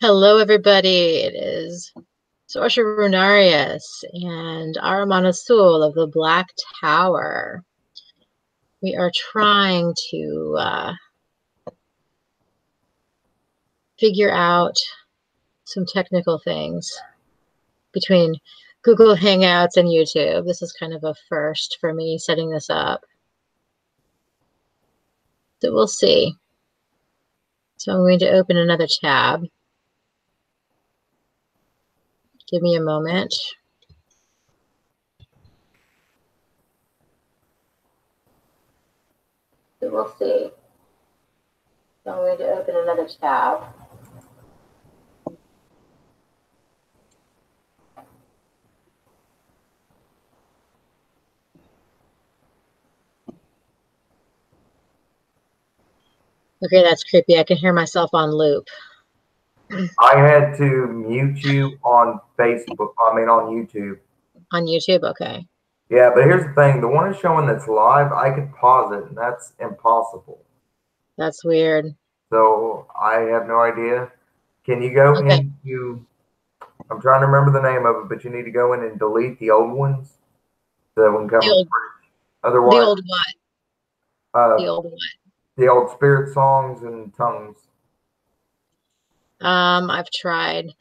Hello, everybody. It is Sorcerer Runarius and Aramana Sul of the Black Tower. We are trying to figure out some technical things between Google Hangouts and YouTube. This is kind of a first for me setting this up. So we'll see. So I'm going to open another tab. Give me a moment. So we'll see. So I'm going to open another tab. Okay, that's creepy. I can hear myself on loop. I had to mute you on Facebook. I mean, on YouTube. On YouTube, okay. Yeah, but here's the thing: the one is showing that's live. I could pause it, and that's impossible. That's weird. So I have no idea. Can you go into? I'm trying to remember the name of it, but you need to go in and delete the old ones so that one comes free. Otherwise, the old what? The old what? The old spirit songs and tongues. I've tried.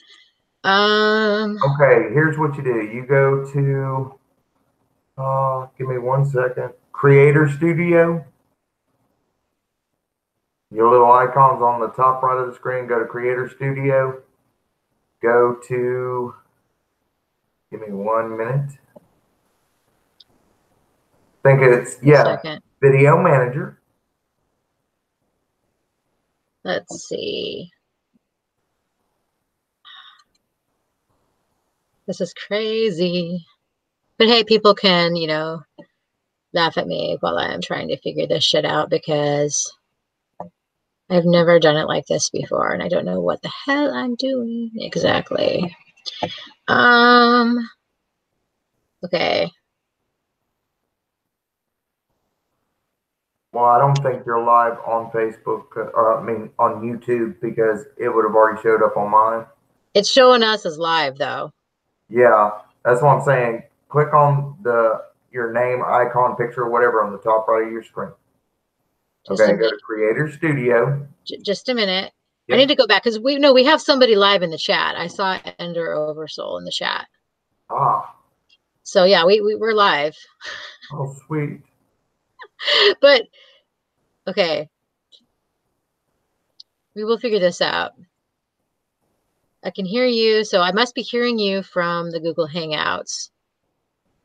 Okay, here's what you do. You go to give me 1 second. Creator Studio. Your little icons on the top right of the screen. Go to Creator Studio. Go to, give me 1 minute. I think it's, Video Manager. Let's see. This is crazy. But hey, people can, laugh at me while I'm trying to figure this shit out because I've never done it like this before and I don't know what the hell I'm doing exactly. Okay. Well, I don't think you're live on Facebook, or I mean on YouTube, because it would have already showed up on mine. It's showing us as live though. Yeah, that's what I'm saying. Click on your name, icon, picture, whatever on the top right of your screen. Okay, go to Creator Studio. Just a minute. Yep. I need to go back because we have somebody live in the chat. I saw Ender Oversoul in the chat. Ah. So yeah, we're live. Oh, sweet. But okay. We will figure this out. I can hear you, so I must be hearing you from the Google Hangouts.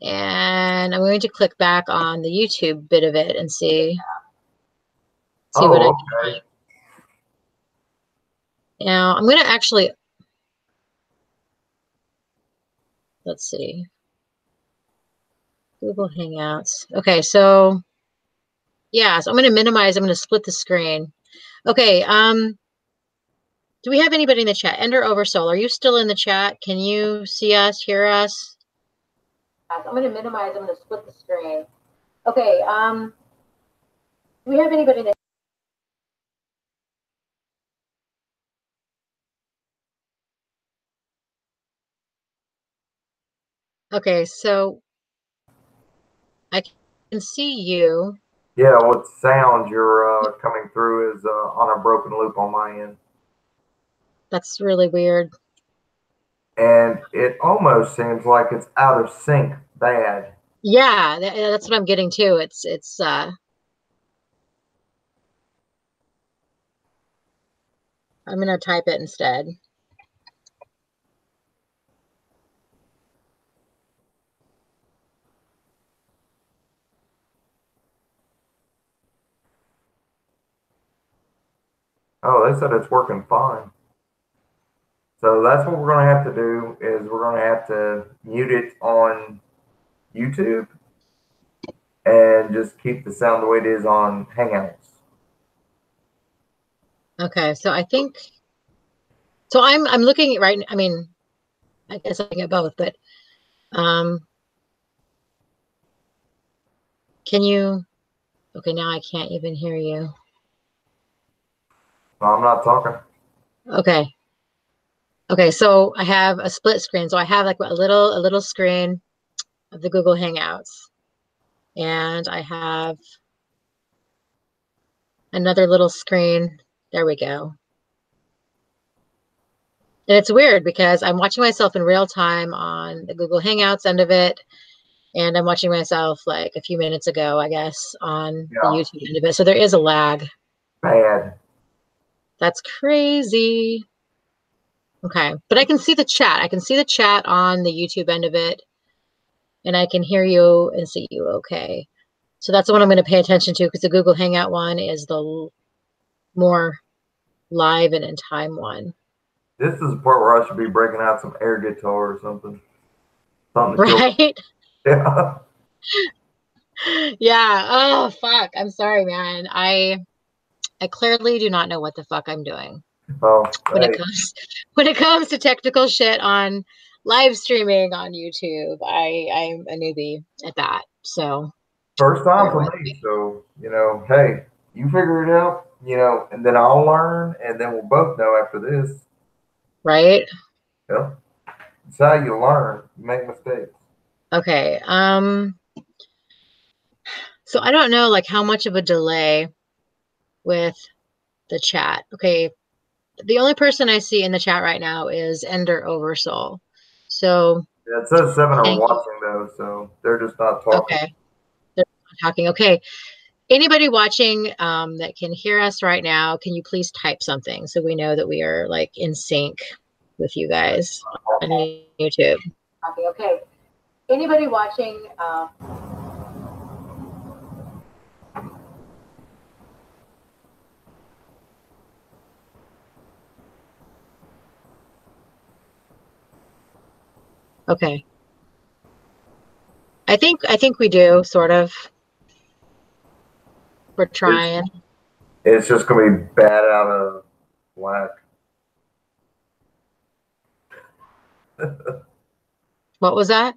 And I'm going to click back on the YouTube bit of it and see what I can find. Now, I'm going to actually, let's see. Google Hangouts. Okay, so yeah, so I'm going to minimize. I'm going to split the screen. Okay, do we have anybody in the chat? Ender Oversoul, are you still in the chat? Can you see us, hear us? I'm going to minimize. I'm going to split the screen. Okay, do we have anybody in the Okay, so I can see you. Yeah, what sound you're coming through is on a broken loop on my end. That's really weird. And it almost seems like it's out of sync bad. Yeah, that's what I'm getting too. It's I'm gonna type it instead. Oh, they said it's working fine. So that's what we're going to have to do is we're going to have to mute it on YouTube and just keep the sound the way it is on Hangouts. Okay, so I think so I'm looking at right. I mean, I guess I can get both, but can you? Okay, now I can't even hear you. No, I'm not talking. Okay. Okay, so I have a split screen. So I have like a little screen of the Google Hangouts, and I have another little screen. There we go. And it's weird because I'm watching myself in real time on the Google Hangouts end of it, and I'm watching myself like a few minutes ago, I guess, on the Yeah, YouTube end of it. So there is a lag. bad. That's crazy. Okay, but I can see the chat. I can see the chat on the YouTube end of it, and I can hear you and see you okay. So that's the one I'm going to pay attention to because the Google Hangout one is the more live and in time one. This is the part where I should be breaking out some air guitar or something. Something to kill. Right? Yeah. Yeah. Oh, fuck. I'm sorry, man. I clearly do not know what the fuck I'm doing Oh, when it hey, comes to technical shit on live streaming on YouTube. I'm a newbie at that. So first time bear for with me. me. So, hey, you figure it out, and then I'll learn, and then we'll both know after this. Right? Yeah. It's how you learn. You make mistakes. Okay. So I don't know like how much of a delay with the chat. Okay. The only person I see in the chat right now is Ender Oversoul. So Yeah, it says 7 are thank you. watching, though, so they're just not talking. Okay. They're not talking. Okay. Anybody watching that can hear us right now, can you please type something so we know that we are like in sync with you guys on YouTube? Okay. Anybody watching? Okay. I think we do sort of. We're It's, trying. it's just going to be bad out of whack. What was that?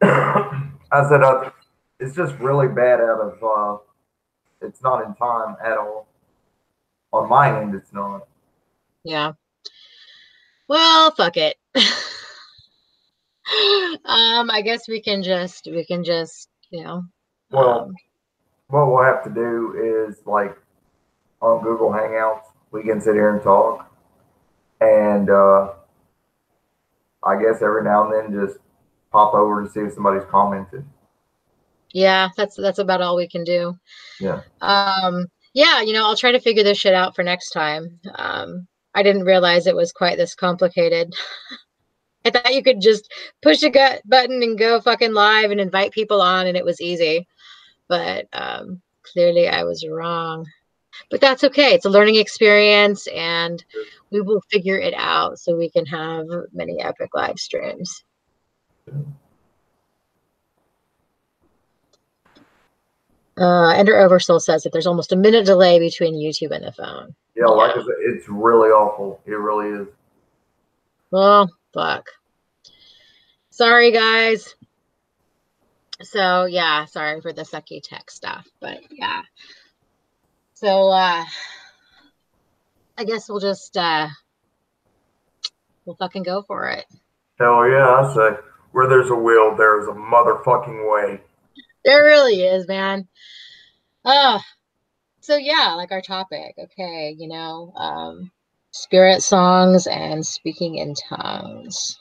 I said, it's just really bad out of, it's not in time at all. On my end, it's not. Yeah. Well, fuck it. I guess we can just, Well, um, what we'll have to do is like on Google Hangouts, we can sit here and talk. And I guess every now and then just pop over to see if somebody's commented. yeah, that's about all we can do. Yeah. Yeah, I'll try to figure this shit out for next time. I didn't realize it was quite this complicated. I thought you could just push a button and go fucking live and invite people on and it was easy. But clearly I was wrong. But that's okay. It's a learning experience and we will figure it out so we can have many epic live streams. Ender Oversoul says that there's almost a minute delay between YouTube and the phone. Yeah, like I said, it's really awful. It really is. Well, fuck. Sorry, guys. So, yeah, sorry for the sucky tech stuff, but yeah. So, I guess we'll fucking go for it. Hell yeah, I say, where there's a will, there's a motherfucking way. There really is, man. Oh, so yeah, like our topic. Okay, spirit songs and speaking in tongues.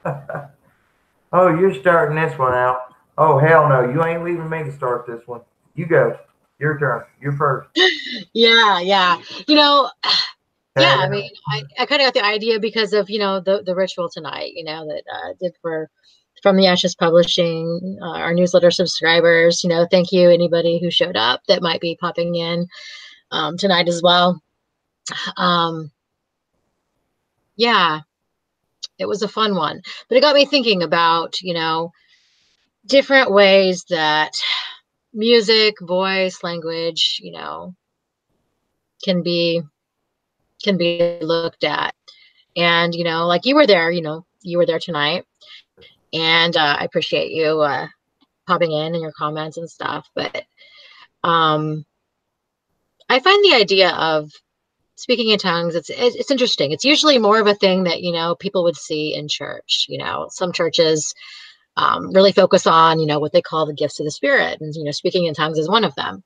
Oh, you're starting this one out. Oh, hell no. You ain't leaving me to start this one. You go. Your turn. You're first. Yeah, yeah. Yeah, I And mean, I kind of got the idea because of, the ritual tonight, that did for From the Ashes Publishing, our newsletter subscribers, thank you anybody who showed up that might be popping in tonight as well. Um, yeah, it was a fun one, but it got me thinking about, different ways that music, voice, language, can be looked at. And, like you were there, you were there tonight. And I appreciate you popping in and your comments and stuff. But I find the idea of speaking in tongues, it's interesting. It's usually more of a thing that, people would see in church. Some churches really focus on, what they call the gifts of the Spirit. And, speaking in tongues is one of them.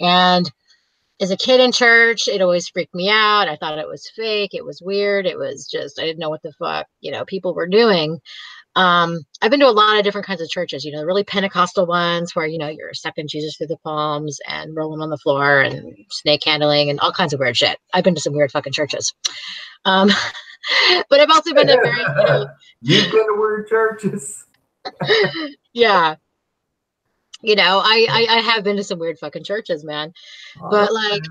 And as a kid in church, it always freaked me out. I thought it was fake. It was weird. It was just, I didn't know what the fuck, people were doing. I've been to a lot of different kinds of churches, really Pentecostal ones where, you're sucking Jesus through the palms and rolling on the floor and snake handling and all kinds of weird shit. I've been to some weird fucking churches. But I've also been to very, You've been to weird churches. Yeah. I have been to some weird fucking churches, man. But like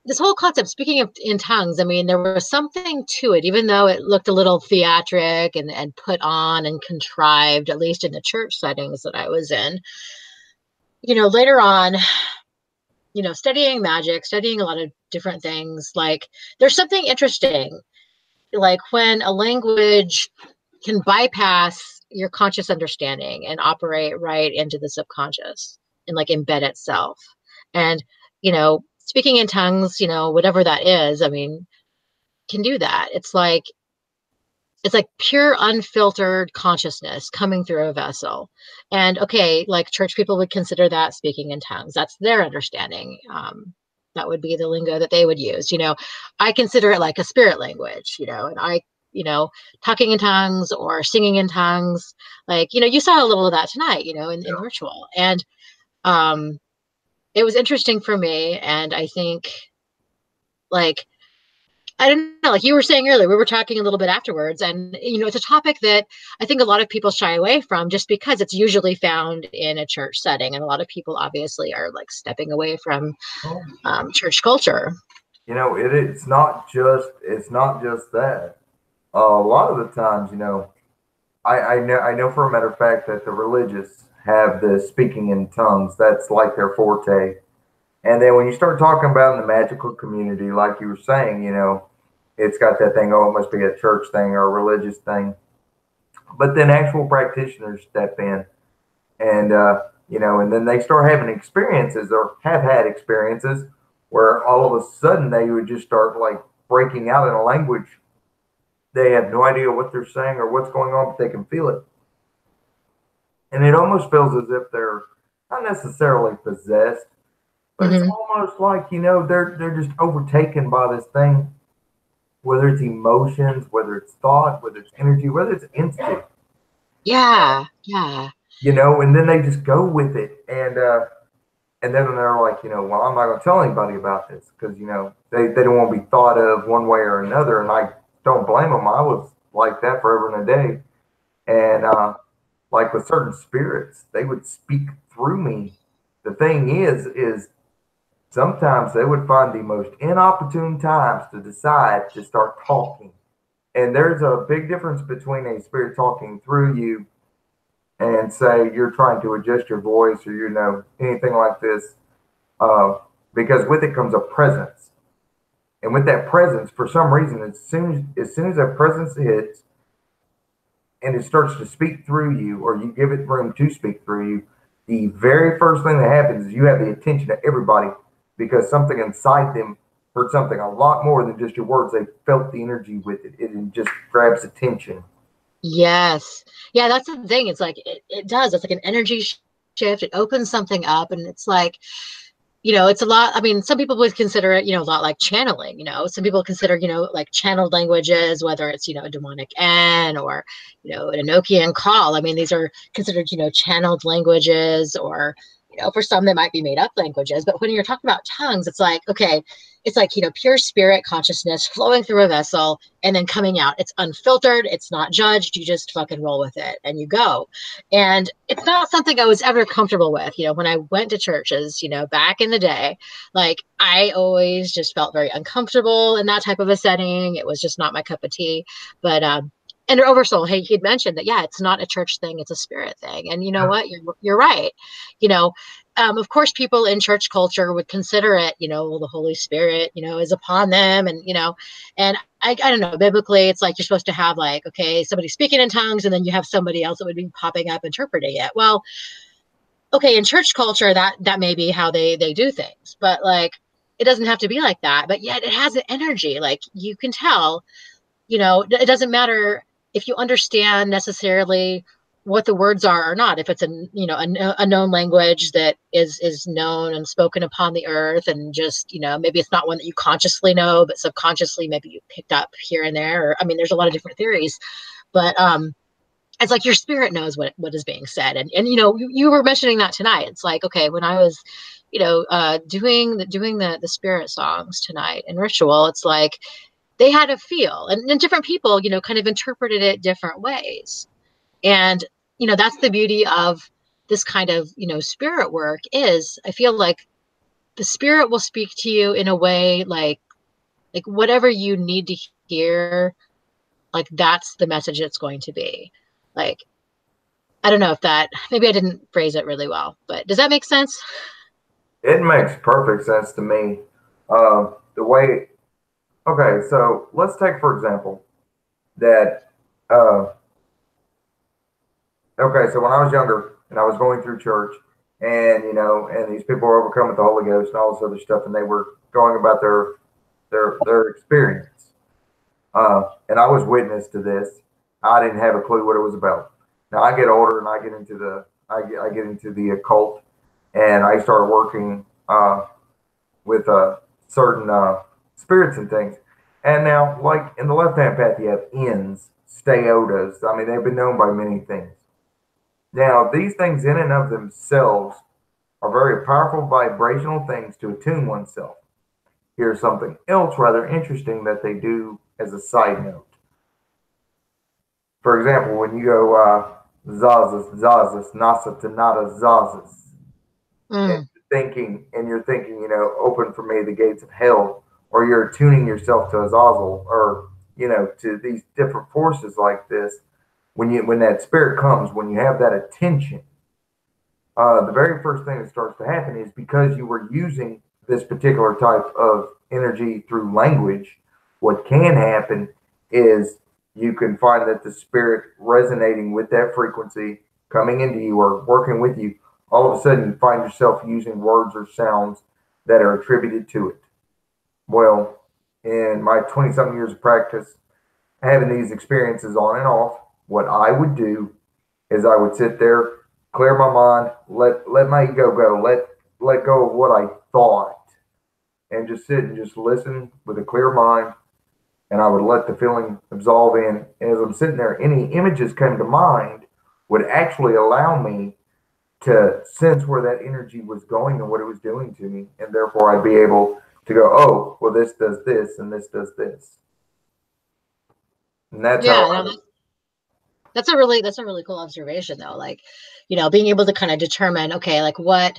this whole concept, speaking of in tongues, I mean, there was something to it, even though it looked a little theatric and put on and contrived, at least in the church settings that I was in. Later on, studying magic, studying a lot of different things, like there's something interesting, like when a language can bypass your conscious understanding and operate right into the subconscious and like embed itself. And, speaking in tongues, whatever that is, I mean, can do that. It's like pure unfiltered consciousness coming through a vessel. And okay, like church people would consider that speaking in tongues. That's their understanding. That would be the lingo that they would use. I consider it like a spirit language, and talking in tongues or singing in tongues, like, you saw a little of that tonight, in ritual. And it was interesting for me. And I think, like, I don't know, like you were saying earlier, we were talking a little bit afterwards, and it's a topic that I think a lot of people shy away from just because it's usually found in a church setting, and a lot of people obviously are like stepping away from church culture. It's not just that. A lot of the times, I know for a matter of fact that the religious have the speaking in tongues. That's like their forte. And then when you start talking about in the magical community, like you were saying, it's got that thing, oh, it must be a church thing or a religious thing. But then actual practitioners step in and, and then they start having experiences or have had experiences where all of a sudden they would just start like breaking out in a language. They have no idea what they're saying or what's going on, but they can feel it. And it almost feels as if they're not necessarily possessed, but it's almost like, they're just overtaken by this thing, whether it's emotions, whether it's thought, whether it's energy, whether it's instinct. Yeah. And then they just go with it. And then they're like, well, I'm not going to tell anybody about this because, they don't want to be thought of one way or another. And I don't blame them. I was like that forever and a day. And like with certain spirits, they would speak through me. The thing is sometimes they would find the most inopportune times to decide to start talking. And there's a big difference between a spirit talking through you and say you're trying to adjust your voice or, anything like this. Because with it comes a presence. And with that presence, for some reason, as soon as that presence hits and it starts to speak through you or you give it room to speak through you, the very first thing that happens is you have the attention of everybody because something inside them heard something a lot more than just your words. They felt the energy with it. It just grabs attention. Yes. Yeah, that's the thing. It's like, it does. It's like an energy shift. It opens something up and it's like, it's a lot. I mean, some people would consider it, a lot like channeling, some people consider, like channeled languages, whether it's, a demonic N or, an Enochian call. I mean, these are considered, channeled languages or, for some that might be made up languages. But when you're talking about tongues, it's like, okay, it's like, pure spirit consciousness flowing through a vessel and then coming out. It's unfiltered. It's not judged. You just fucking roll with it and you go. And it's not something I was ever comfortable with. When I went to churches, back in the day, like I always just felt very uncomfortable in that type of a setting. It was just not my cup of tea. But, and Oversoul, hey, he'd mentioned that, yeah, it's not a church thing, it's a spirit thing. And you know what? You're right. Of course, people in church culture would consider it, the Holy Spirit, is upon them. And, and I don't know, biblically, it's like you're supposed to have like, okay, somebody speaking in tongues, and then you have somebody else that would be popping up interpreting it. Well, okay, in church culture, that may be how they do things. But like, it doesn't have to be like that, but yet it has an energy. Like you can tell, you know, it doesn't matter if you understand necessarily what the words are or not. If it's a, you know, a known language that is known and spoken upon the earth, and just, you know, maybe it's not one that you consciously know, but subconsciously maybe you picked up here and there. Or, I mean, there's a lot of different theories, but it's like your spirit knows what is being said. And you know, you were mentioning that tonight. It's like, okay, when I was, you know, doing the spirit songs tonight in ritual, it's like they had a feel, and different people, you know, kind of interpreted it different ways. And, you know, that's the beauty of this kind of, you know, spirit work. Is I feel like the spirit will speak to you in a way like whatever you need to hear, like that's the message it's going to be. Like, I don't know if that, maybe I didn't phrase it really well, but does that make sense? It makes perfect sense to me. The way, okay, so let's take for example that. Uh, okay, so when I was younger and I was going through church, and you know, and these people were overcome with the Holy Ghost and all this other stuff, and they were going about their experience. And I was witness to this. I didn't have a clue what it was about. Now I get older and I get into the occult, and I started working with certain spirits and things. And now, like in the left hand path, you have ins, steotas. I mean, they've been known by many things. Now, these things in and of themselves are very powerful vibrational things to attune oneself. Here's something else rather interesting that they do as a side note. For example, when you go zazas, zazas, nasa tanata zazas, Mm. and you're thinking, you know, open for me the gates of hell, or you're tuning yourself to Azazel, or you know, to these different forces like this. When that spirit comes, when you have that attention, the very first thing that starts to happen is because you were using this particular type of energy through language. What can happen is you can find that the spirit resonating with that frequency, coming into you or working with you, all of a sudden you find yourself using words or sounds that are attributed to it. Well, in my 20 something years of practice, having these experiences on and off, what I would do is I would sit there, clear my mind, let my ego go, let go of what I thought, and just sit and just listen with a clear mind, and I would let the feeling absolve in. And as I'm sitting there, any images came to mind would actually allow me to sense where that energy was going and what it was doing to me, and therefore I'd be able to go, oh, well, this does this and this does this, and that's how Yeah, no, that's a really cool observation though. Like, you know, being able to kind of determine, okay, like what,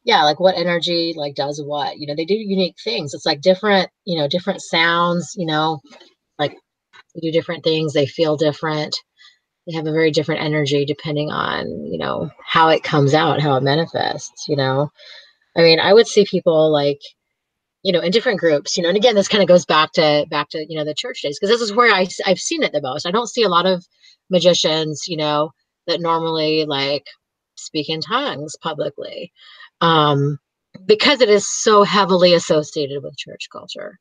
yeah, like what energy like does what. You know, they do unique things. It's like different, you know, different sounds, you know, like they do different things, they feel different. They have a very different energy depending on, you know, how it comes out, how it manifests, you know. I mean, I would see people like, you know, in different groups, you know, and again, this kind of goes back to, you know, the church days, because this is where I've seen it the most. I don't see a lot of magicians, you know, that normally like speak in tongues publicly, um, because it is so heavily associated with church culture.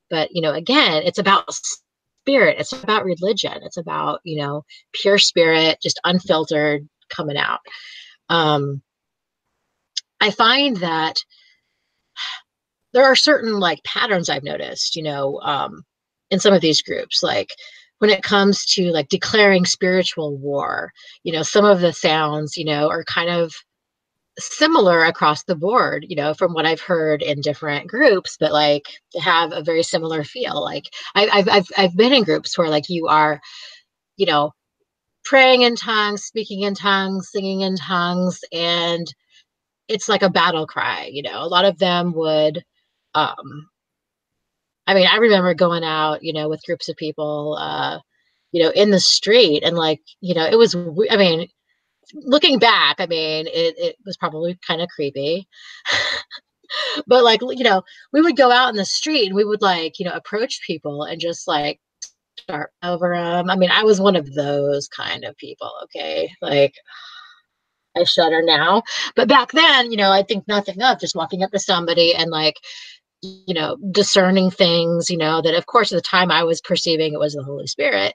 But, you know, again, it's about spirit, it's about religion, it's about, you know, pure spirit, just unfiltered coming out. Um, I find that there are certain like patterns I've noticed, you know, in some of these groups, like when it comes to like declaring spiritual war, you know, some of the sounds, you know, are kind of similar across the board, you know, from what I've heard in different groups, but like have a very similar feel. Like I've been in groups where like you are, you know, praying in tongues, speaking in tongues, singing in tongues, and it's like a battle cry, you know. A lot of them would um I mean, I remember going out, you know, with groups of people, you know, in the street, and like, you know, it was, I mean, looking back, I mean, it was probably kind of creepy, but like, you know, we would go out in the street and we would like, you know, approach people and just like start over them. I mean, I was one of those kind of people. Okay. Like, I shudder now, but back then, you know, I think nothing of just walking up to somebody and like discerning things, that of course at the time I was perceiving it was the Holy Spirit,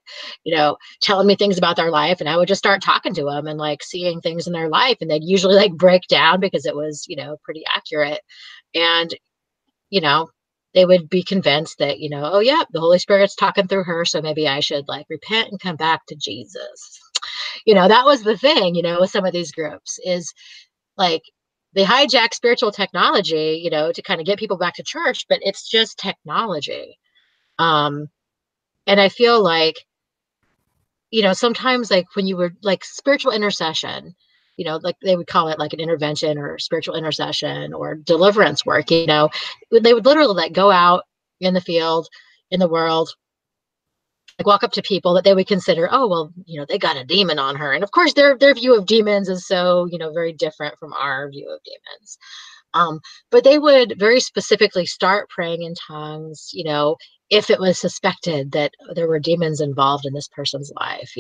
telling me things about their life. And I would just start talking to them and like seeing things in their life. And they'd usually like break down because it was, pretty accurate. And, you know, they would be convinced that, oh yeah, the Holy Spirit's talking through her. So maybe I should like repent and come back to Jesus. That was the thing, with some of these groups is like they hijack spiritual technology, to kind of get people back to church, but it's just technology. And I feel like, sometimes like when you were like spiritual intercession, like they would call it like an intervention or spiritual intercession or deliverance work, they would literally like go out in the field, in the world, like walk up to people that they would consider, oh, well, they got a demon on her. And of course their view of demons is so, very different from our view of demons. But they would very specifically start praying in tongues, if it was suspected that there were demons involved in this person's life,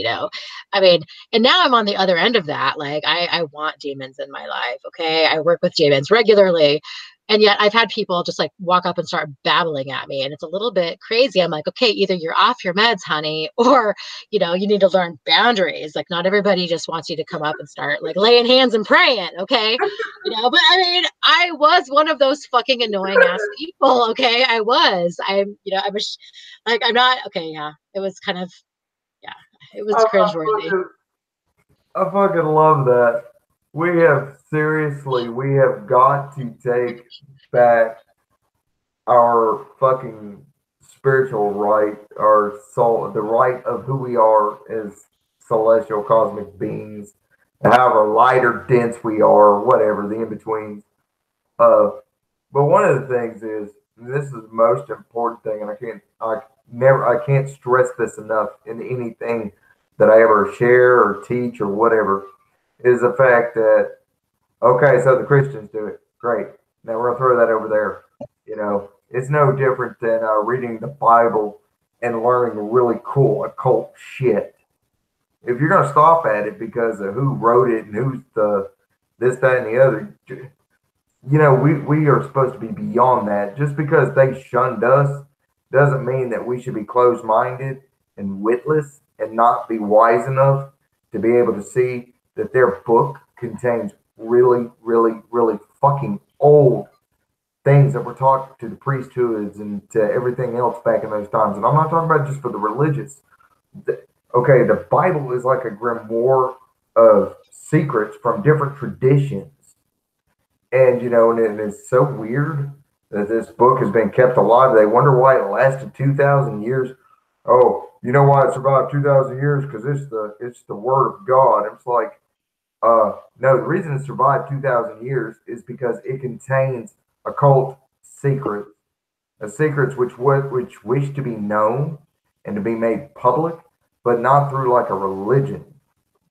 I mean, and now I'm on the other end of that. Like I want demons in my life. Okay. I work with demons regularly. And yet I've had people just like walk up and start babbling at me. And it's a little bit crazy. I'm like, okay, either you're off your meds, honey, or, you need to learn boundaries. Like not everybody just wants you to come up and start like laying hands and praying. Okay. But I mean, I was one of those fucking annoying ass people. Okay. I was like, I'm not, okay. Yeah. It was kind of, yeah, it was cringeworthy. I fucking love that. We have got to take back our fucking spiritual right, our soul, the right of who we are as celestial cosmic beings, however light or dense we are, or whatever, the in betweens. But one of the things is, and this is the most important thing, and I can't stress this enough in anything that I ever share or teach or whatever, is the fact that, okay, so the Christians do it. Great. Now we're going to throw that over there. It's no different than reading the Bible and learning really cool occult shit. If you're going to stop at it because of who wrote it and who's the this, that, and the other, we are supposed to be beyond that. Just because they shunned us doesn't mean that we should be closed-minded and witless and not be wise enough to be able to see that their book contains really, really, really fucking old things that were taught to the priesthoods and to everything else back in those times. And I'm not talking about just for the religious. Okay, the Bible is like a grimoire of secrets from different traditions. And, and it's so weird that this book has been kept alive. They wonder why it lasted 2,000 years. Oh, you know why it survived 2,000 years? Because it's the word of God. It's like, no, the reason it survived 2,000 years is because it contains occult secrets, secrets which wish to be known and to be made public, but not through like a religion,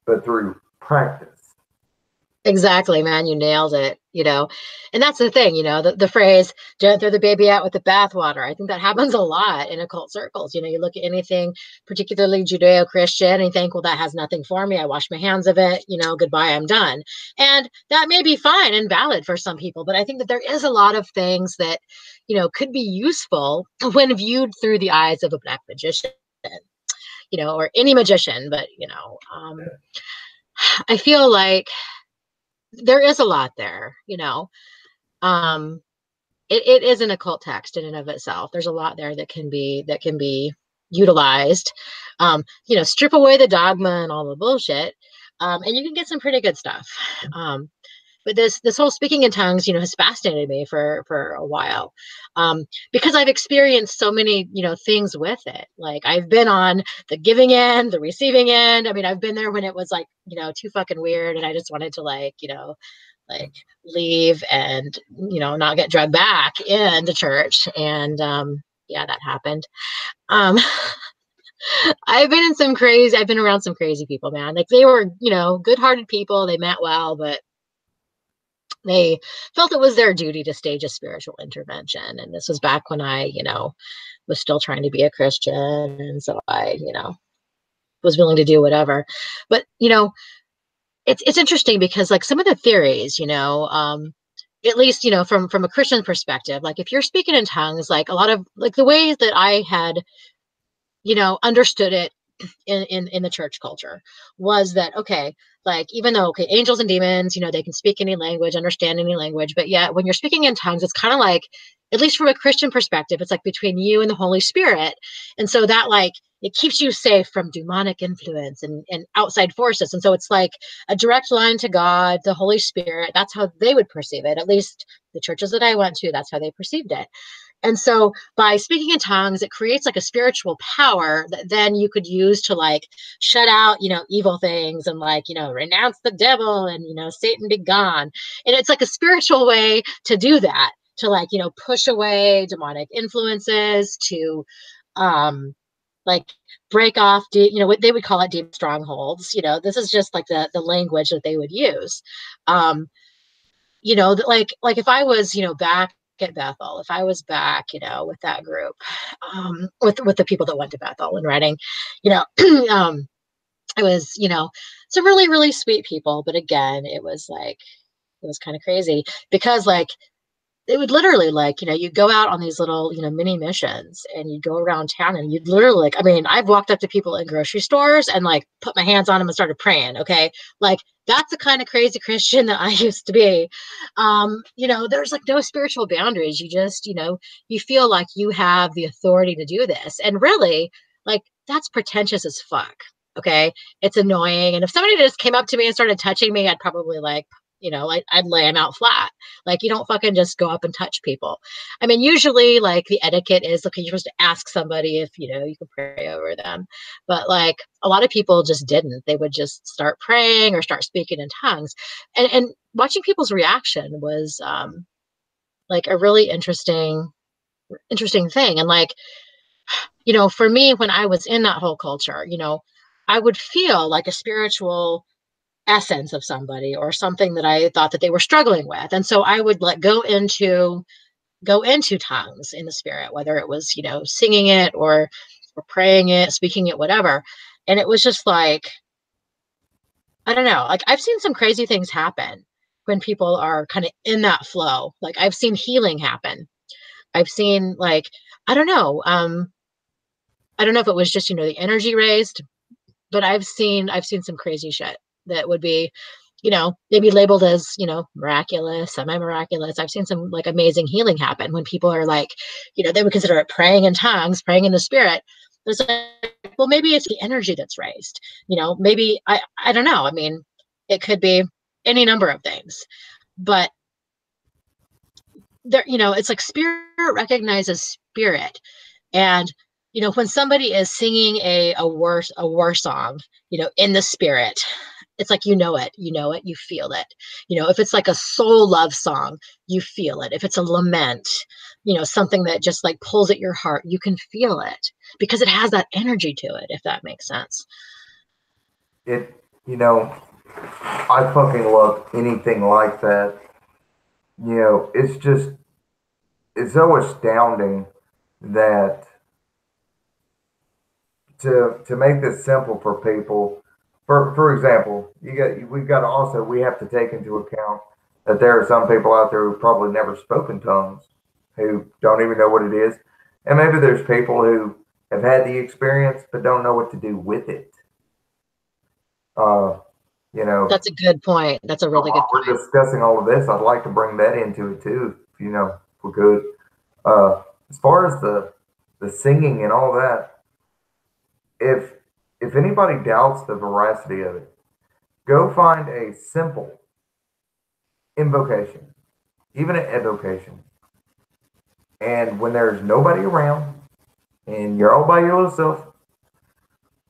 but through practice. Exactly, man. You nailed it, and that's the thing, the phrase, don't throw the baby out with the bathwater. I think that happens a lot in occult circles. You look at anything particularly Judeo-Christian and you think, well, that has nothing for me. I wash my hands of it, goodbye, I'm done. And that may be fine and valid for some people, but I think that there is a lot of things that, could be useful when viewed through the eyes of a Black magician, or any magician. But, I feel like there is a lot there, it is an occult text in and of itself. There's a lot there that can be utilized, strip away the dogma and all the bullshit. And you can get some pretty good stuff. But this whole speaking in tongues, has fascinated me for a while, because I've experienced so many, things with it. Like I've been on the giving end, the receiving end. I mean, I've been there when it was like, too fucking weird, and I just wanted to like leave and not get dragged back into church. And yeah, that happened. I've been around some crazy people, man. Like they were, good-hearted people. They meant well, but they felt it was their duty to stage a spiritual intervention. And this was back when I, was still trying to be a Christian. And so I, was willing to do whatever. But, it's interesting because like some of the theories, at least, from a Christian perspective, like if you're speaking in tongues, like a lot of like the way that I had, understood it in the church culture was that, okay, like even though, okay, angels and demons, they can speak any language, understand any language, but yet when you're speaking in tongues, it's kind of like, at least from a Christian perspective, it's like between you and the Holy Spirit. And so that like it keeps you safe from demonic influence and outside forces. And so it's like a direct line to God, the Holy Spirit. That's how they would perceive it. At least the churches that I went to, that's how they perceived it. And so by speaking in tongues, it creates like a spiritual power that then you could use to like shut out, evil things and like, renounce the devil and, Satan be gone. And it's like a spiritual way to do that, to like, push away demonic influences, to like break off, what they would call it, deep strongholds. This is just like the language that they would use. Like if I was, back at Bethel, if I was back, with that group, with the people that went to Bethel and Reading, it was, some really, really sweet people. But again, it was kind of crazy because like they would literally like, you'd go out on these little, mini missions and you'd go around town and you'd literally like, I mean, I've walked up to people in grocery stores and like put my hands on them and started praying. Okay. Like that's the kind of crazy Christian that I used to be. There's like no spiritual boundaries. You just, you feel like you have the authority to do this. And really like that's pretentious as fuck. Okay. It's annoying. And if somebody just came up to me and started touching me, I'd probably like, I'd lay them out flat. Like you don't fucking just go up and touch people. I mean, usually like the etiquette is, okay, you're supposed to ask somebody if, you can pray over them. But like a lot of people just didn't. They would just start praying or start speaking in tongues. And watching people's reaction was like a really interesting thing. And like, for me, when I was in that whole culture, I would feel like a spiritual essence of somebody or something that I thought that they were struggling with. And so I would like go into tongues in the spirit, whether it was, singing it or praying it, speaking it, whatever. And it was just like, I don't know, like I've seen some crazy things happen when people are kind of in that flow. Like I've seen healing happen. I've seen like, I don't know. I don't know if it was just, the energy raised, but I've seen some crazy shit that would be, maybe labeled as, miraculous, semi-miraculous. I've seen some like amazing healing happen when people are like, they would consider it praying in tongues, praying in the spirit. It's like, well, maybe it's the energy that's raised, maybe I don't know. I mean, it could be any number of things, but there, it's like spirit recognizes spirit. And when somebody is singing a war song, in the spirit, it's like, it, you feel it. If it's like a soul love song, you feel it. If it's a lament, something that just like pulls at your heart, you can feel it because it has that energy to it, if that makes sense. I fucking love anything like that. It's so astounding that to make this simple for people. For example, we have to take into account that there are some people out there who probably never spoken tongues, who don't even know what it is, and maybe there's people who have had the experience but don't know what to do with it. That's a good point. That's a really good point. We're discussing all of this. I'd like to bring that into it too, if we could. As far as the singing and all that, if anybody doubts the veracity of it, go find a simple invocation, even an evocation. And when there's nobody around and you're all by yourself,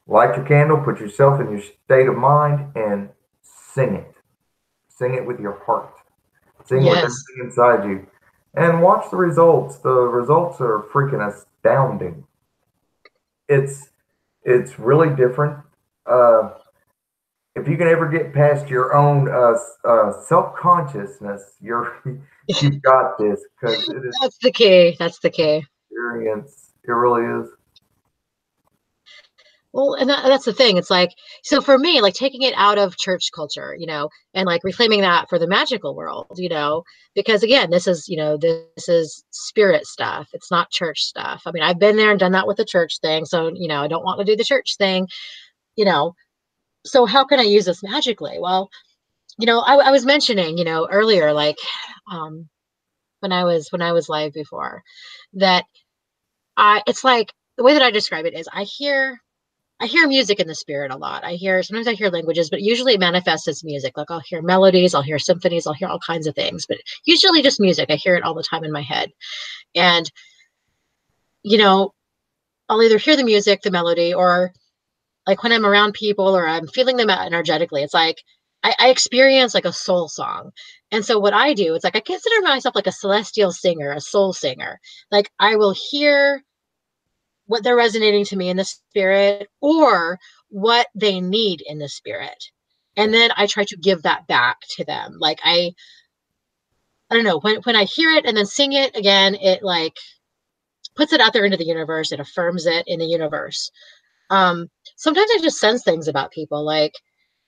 light your candle, put yourself in your state of mind and sing it. Sing it with your heart. Sing with everything inside you. And watch the results. The results are freaking astounding. It's really different. If you can ever get past your own self-consciousness, you've got this, because that's the key. That's the key. Experience. It really is. Well, and that's the thing. It's like, so for me, like taking it out of church culture, and like reclaiming that for the magical world, because again, this is, this is spirit stuff. It's not church stuff. I mean, I've been there and done that with the church thing. So, I don't want to do the church thing, you know. So how can I use this magically? Well, I was mentioning, earlier, like, um, when I was live before, that it's like the way that I describe it is I hear music in the spirit a lot. Sometimes I hear languages, but usually it manifests as music. Like I'll hear melodies, I'll hear symphonies, I'll hear all kinds of things, but usually just music. I hear it all the time in my head. And, you know, I'll either hear the music, the melody, or like when I'm around people or I'm feeling them out energetically, it's like I experience like a soul song. And so what I do, it's like I consider myself like a celestial singer, a soul singer. Like I will hear what they're resonating to me in the spirit or what they need in the spirit. And then I try to give that back to them. Like I don't know, when I hear it and then sing it again, it like puts it out there into the universe. It affirms it in the universe. Sometimes I just sense things about people, like,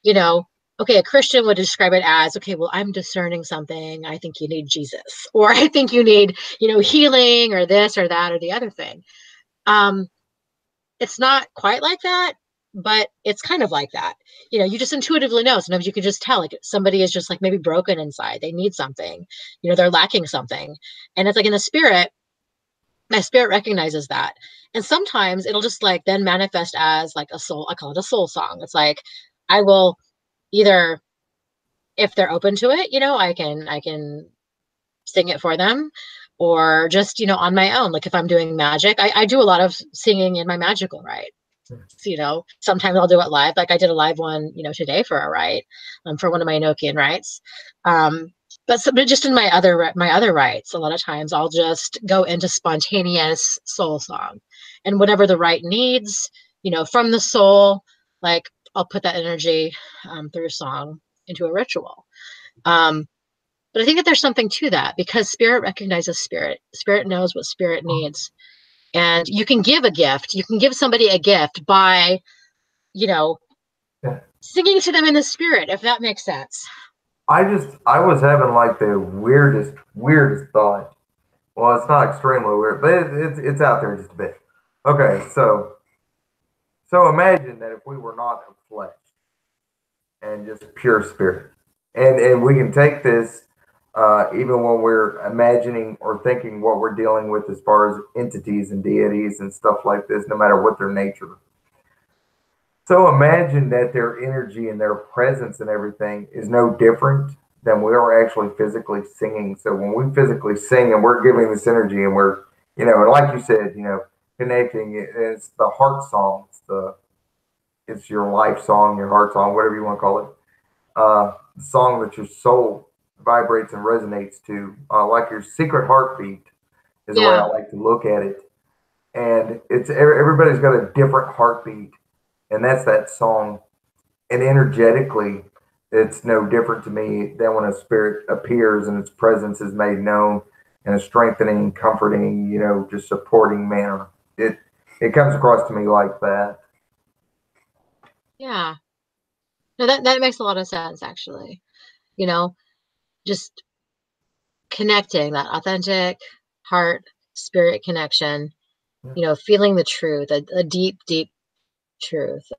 you know, okay, a Christian would describe it as, okay, well, I'm discerning something. I think you need Jesus, or I think you need, healing or this or that or the other thing. Um, it's not quite like that, but it's kind of like that. You just intuitively know. Sometimes you can just tell, like, somebody is just like maybe broken inside. They need something, they're lacking something. And it's like in the spirit, my spirit recognizes that. And sometimes it'll just like then manifest as like a soul, I call it a soul song. It's like I will either, if they're open to it, I can sing it for them, or just, on my own. Like if I'm doing magic, I do a lot of singing in my magical rite. Sometimes I'll do it live. Like I did a live one, today for a rite, for one of my Enochian rites. But just in my other rites, a lot of times I'll just go into spontaneous soul song, and whatever the rite needs, from the soul, like I'll put that energy through song into a ritual. Um, but I think that there's something to that, because spirit recognizes spirit. Spirit knows what spirit needs. And you can give a gift. You can give somebody a gift by, you know, Yeah. singing to them in the spirit, if that makes sense. I was having like the weirdest thought. Well, it's not extremely weird, but it's out there just a bit. Okay, so imagine that if we were not of flesh and just pure spirit, and we can take this even when we're imagining or thinking what we're dealing with as far as entities and deities and stuff like this, no matter what their nature. So imagine that their energy and their presence and everything is no different than we are actually physically singing. So when we physically sing and we're giving this energy and we're, and like you said, connecting, it's the heart song. It's your life song, your heart song, whatever you want to call it. The song that your soul vibrates and resonates to, like your secret heartbeat is the way I Yeah. like to look at it. And it's everybody's got a different heartbeat, and that's that song. And energetically, it's no different to me than when a spirit appears and its presence is made known in a strengthening, comforting, just supporting manner. It comes across to me like that. Yeah. No, that makes a lot of sense, actually. You know, just connecting, that authentic heart spirit connection, feeling the truth, a deep, deep truth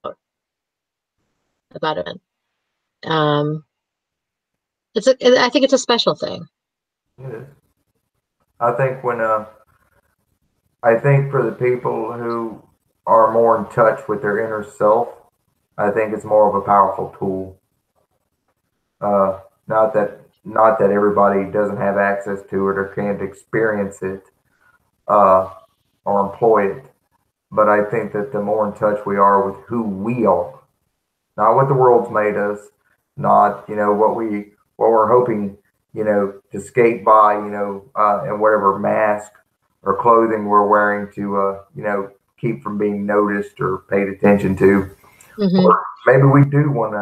about it. Um, I think it's a special thing. It is. I think I think for the people who are more in touch with their inner self, I think it's more of a powerful tool. Uh, not that everybody doesn't have access to it or can't experience it uh, or employ it, but I think that the more in touch we are with who we are, not what the world's made us, not what we're hoping to skate by, and whatever mask or clothing we're wearing to keep from being noticed or paid attention to. Hmm. Or maybe we do want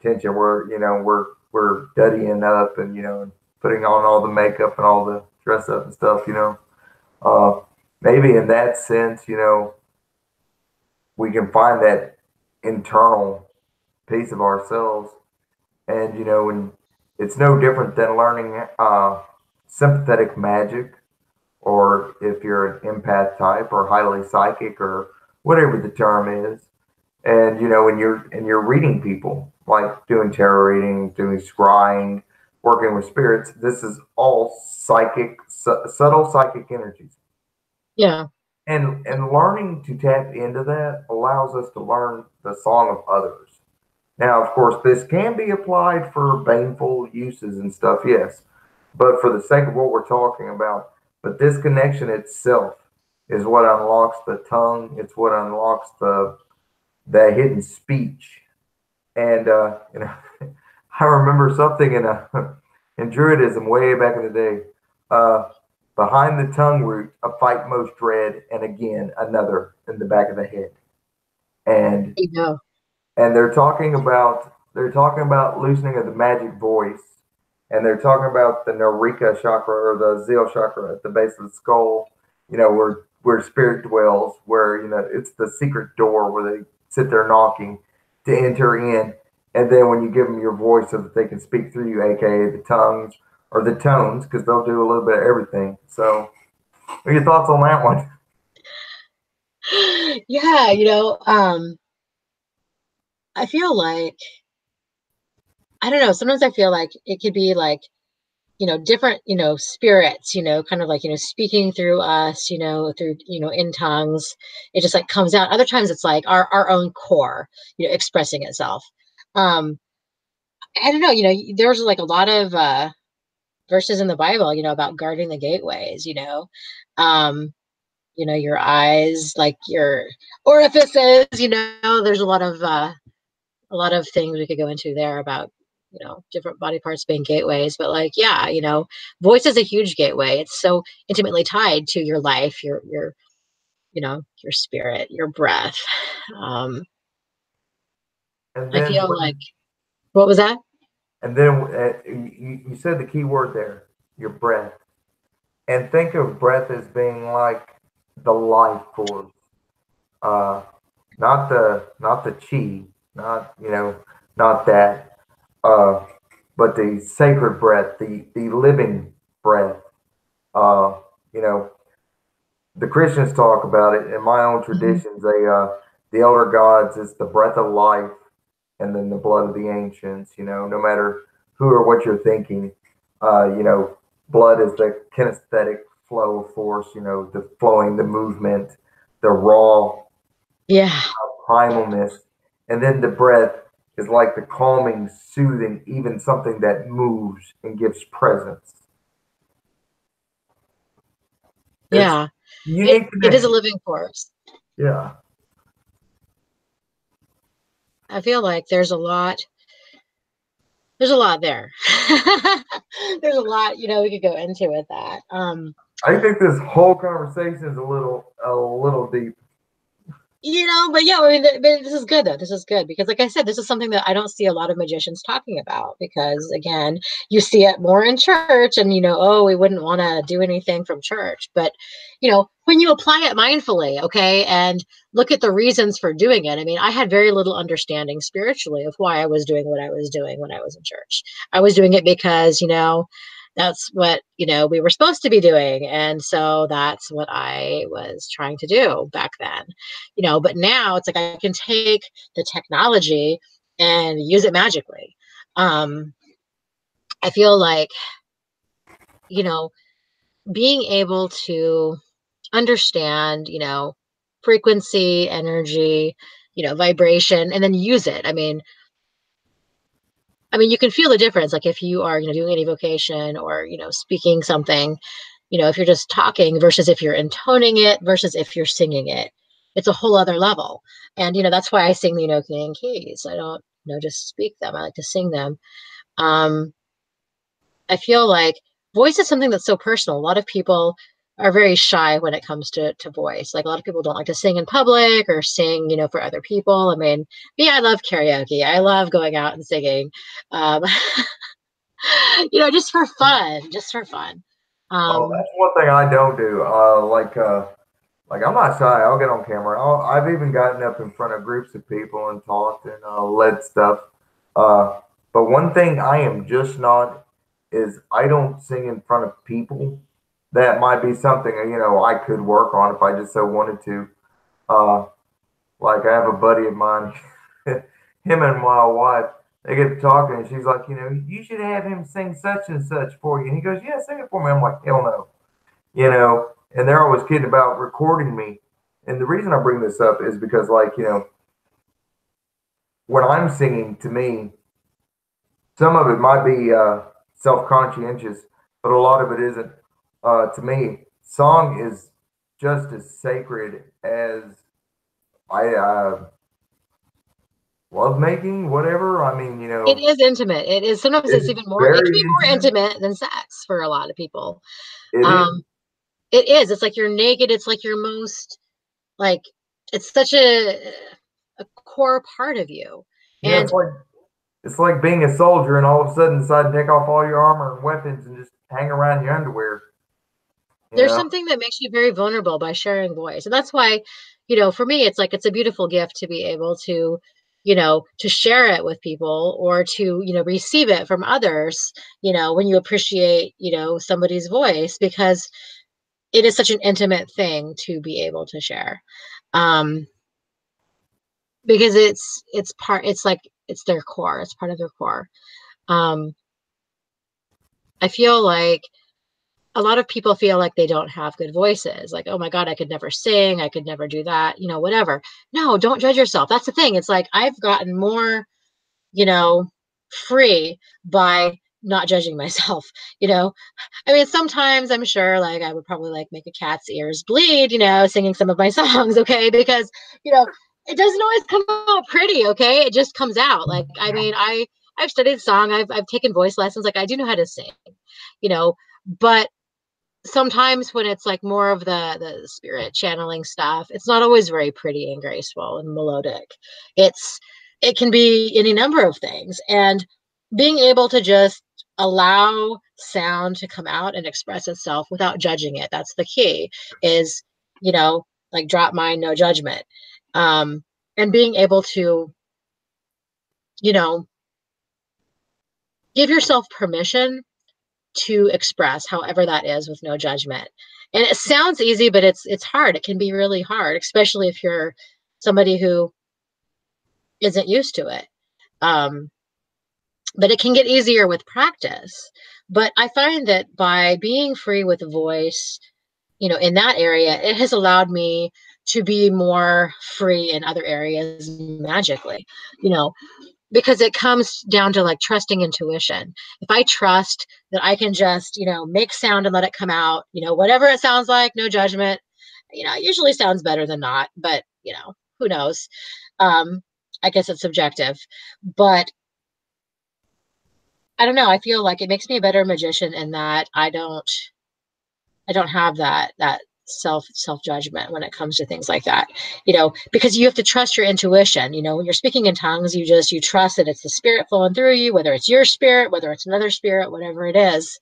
attention. We're duddying up and and putting on all the makeup and all the dress up and stuff. Uh, Maybe in that sense, we can find that internal piece of ourselves. And, and it's no different than learning sympathetic magic, or if you're an empath type or highly psychic or whatever the term is. And, and you're reading people, like doing tarot reading, doing scrying, working with spirits. This is all psychic, subtle psychic energies. Yeah. And learning to tap into that allows us to learn the song of others. Now, of course, this can be applied for baneful uses and stuff, yes. But for the sake of what we're talking about, but this connection itself is what unlocks the tongue. It's what unlocks the hidden speech. And I remember something in Druidism way back in the day. Behind the tongue root, a fight most dread, and again another in the back of the head. And You know. and they're talking about loosening of the magic voice, and they're talking about the Narika chakra, or the Zeal chakra at the base of the skull. Where spirit dwells, where it's the secret door where they sit there knocking to enter in. And then when you give them your voice so that they can speak through you, aka the tongues or the tones, because they'll do a little bit of everything. So, what are your thoughts on that one? Yeah, I feel like, I don't know, sometimes I feel like it could be like, different, spirits, kind of like, speaking through us, through, in tongues. It just like comes out. Other times it's like our own core, expressing itself. Um, I don't know, there's like a lot of verses in the Bible, about guarding the gateways, um, your eyes, like your orifices, there's a lot of things we could go into there about, different body parts being gateways. But like, yeah, voice is a huge gateway. It's so intimately tied to your life, your spirit, your breath. um And I then feel like, what was that? and then you said the key word there, your breath. And think of breath as being like the life force, uh, not the chi, not that, uh, but the sacred breath, the living breath. Uh, you know, the Christians talk about it. In my own Mhm. traditions, the elder gods is the breath of life, and then the blood of the ancients. No matter who or what you're thinking, blood is the kinesthetic flow of force. The flowing, the movement, the raw Yeah. primalness, and then the breath is like the calming, soothing, even something that moves and gives presence. It's Yeah. it, unique it is a connection. living force. Yeah. I feel like there's a lot there. There's a lot, we could go into with that. I think this whole conversation is a little deep. But yeah, I mean, but this is good though. This is good because, like I said, this is something that I don't see a lot of magicians talking about because, again, you see it more in church, and oh, we wouldn't want to do anything from church. But when you apply it mindfully, okay, and look at the reasons for doing it. I mean, I had very little understanding spiritually of why I was doing what I was doing when I was in church. I was doing it because that's what we were supposed to be doing, and so that's what I was trying to do back then. But now it's like I can take the technology and use it magically. um I feel like, you know being able to understand, frequency, energy, vibration, and then use it. I mean, you can feel the difference, like if you are, doing an evocation or, speaking something, if you're just talking versus if you're intoning it versus if you're singing it. It's a whole other level. And, that's why I sing the Enochian keys. I don't, just speak them. I like to sing them. Um, I feel like voice is something that's so personal. A lot of people are very shy when it comes to voice. Like a lot of people don't like to sing in public or sing, for other people. I mean, me, I love karaoke. I love going out and singing. Um, just for fun, just for fun. Oh, Um, that's one thing I don't do. Like, I'm not shy. I'll get on camera. I've even gotten up in front of groups of people and talked and led stuff. Uh, but one thing I am just not is I don't sing in front of people. That might be something, I could work on if I just so wanted to. Uh, like I have a buddy of mine, him and my wife, they get to talking and she's like, you should have him sing such and such for you. And he goes, yeah, sing it for me. I'm like, hell no. And they're always kidding about recording me. And the reason I bring this up is because, like, when I'm singing, to me, some of it might be self-conscientious, but a lot of it isn't. To me, song is just as sacred as I love making, whatever. I mean, It is intimate. It is sometimes it's it's even more. It very can be more intimate. intimate than sex for a lot of people. It is. Um, it is. It's like you're naked. It's like your most like. It's such a core part of you, Yeah, and it's like being a soldier and all of a sudden decide to take off all your armor and weapons and just hang around your underwear. You there's know, something that makes you very vulnerable by sharing voice, and that's why, for me, it's like it's a beautiful gift to be able to, to share it with people or to, receive it from others. When you appreciate, somebody's voice because it is such an intimate thing to be able to share. Um, because it's like it's their core, it's part of their core. Um, I feel like a lot of people feel like they don't have good voices, like, oh my God, I could never sing, I could never do that, whatever. No, don't judge yourself. That's the thing. It's like I've gotten more, you know, free by not judging myself, you know. I mean, sometimes I'm sure like I would probably like make a cat's ears bleed, singing some of my songs, okay? Because, it doesn't always come out pretty, okay? It just comes out. Like, I mean, I've studied song, I've taken voice lessons, like I do know how to sing, you know, but sometimes when it's like more of the spirit channeling stuff, it's not always very pretty and graceful and melodic. It can be any number of things, and being able to just allow sound to come out and express itself without judging it, that's the key. Is, like drop mine, no judgment. And being able to, you know give yourself permission to express however that is with no judgment. And it sounds easy, but it's hard. It can be really hard, especially if you're somebody who isn't used to it. Um, but it can get easier with practice. But I find that by being free with a voice, in that area, it has allowed me to be more free in other areas magically. You know, because it comes down to like trusting intuition. If I trust that I can just, make sound and let it come out, whatever it sounds like, no judgment, it usually sounds better than not, but, who knows? Um, I guess it's subjective, but I don't know. I feel like it makes me a better magician in that I don't have that self judgment when it comes to things like that, because you have to trust your intuition. When you're speaking in tongues, you trust that it's the spirit flowing through you, whether it's your spirit, whether it's another spirit, whatever it is.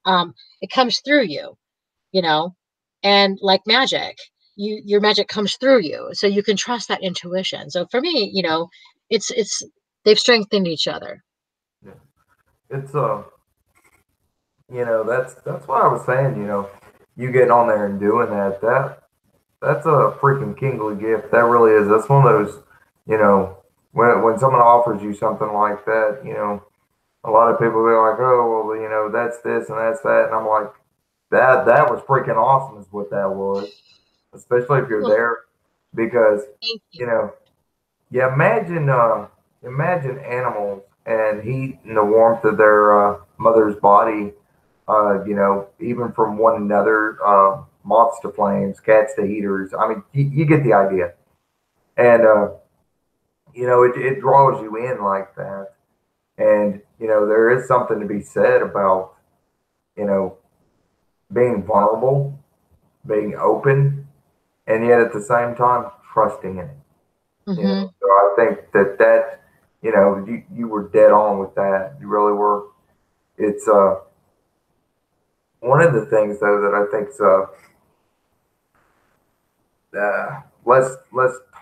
It comes through you, you know and like magic, your magic comes through you, so you can trust that intuition. So for me, it's they've strengthened each other. yeah. It's that's what I was saying. You getting on there and doing that's a freaking kingly gift. That really is. That's one of those, when someone offers you something like that, a lot of people be like, oh, well, that's this and that's that, and I'm like, that was freaking awesome, is what that was. Especially if you're Well, there, because thank you. you know, yeah, imagine animals and heat and the warmth of their mother's body, even from one another, moths to flames, cats to heaters. I mean, you get the idea. And, it draws you in like that. And, there is something to be said about, you know, being vulnerable, being open, and yet at the same time, trusting in it. Hmm. So I think that, you were dead on with that. You really were. It's, one of the things though that I think's, less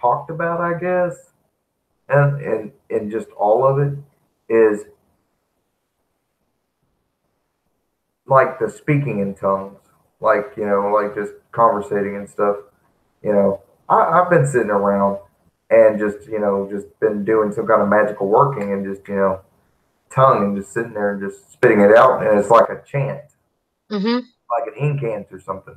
talked about, I guess, and just all of it is like the speaking in tongues, like like just conversating and stuff. I've been sitting around and just just been doing some kind of magical working and just tongue and just sitting there and just spitting it out, and it's like a chant, Mm-hmm. like an incant or something,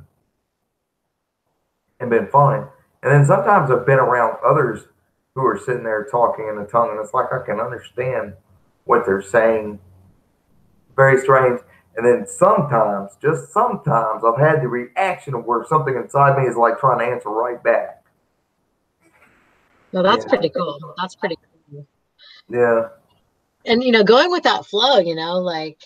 and been fine. And then sometimes I've been around others who are sitting there talking in a tongue, and it's like I can understand what they're saying. Very strange. And then sometimes, just sometimes, I've had the reaction of where something inside me is like trying to answer right back. Well, that's Yeah. pretty cool. That's pretty cool. Yeah. And going with that flow, like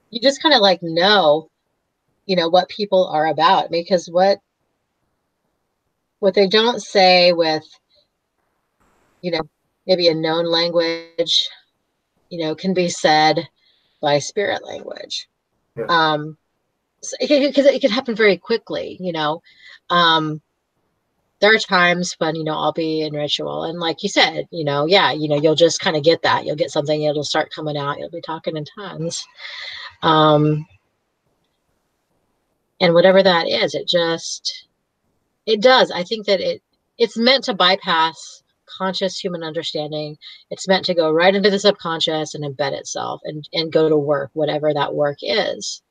you just kind of like what people are about, because what they don't say with, you know, maybe a known language, can be said by spirit language. Yeah. So it could happen very quickly. Um, there are times when, I'll be in ritual and like you said, yeah, you'll just kind of get that. You'll get something, it'll start coming out. You'll be talking in tongues. Um, and whatever that is, it does. I think that it's meant to bypass conscious human understanding. It's meant to go right into the subconscious and embed itself and go to work, whatever that work is.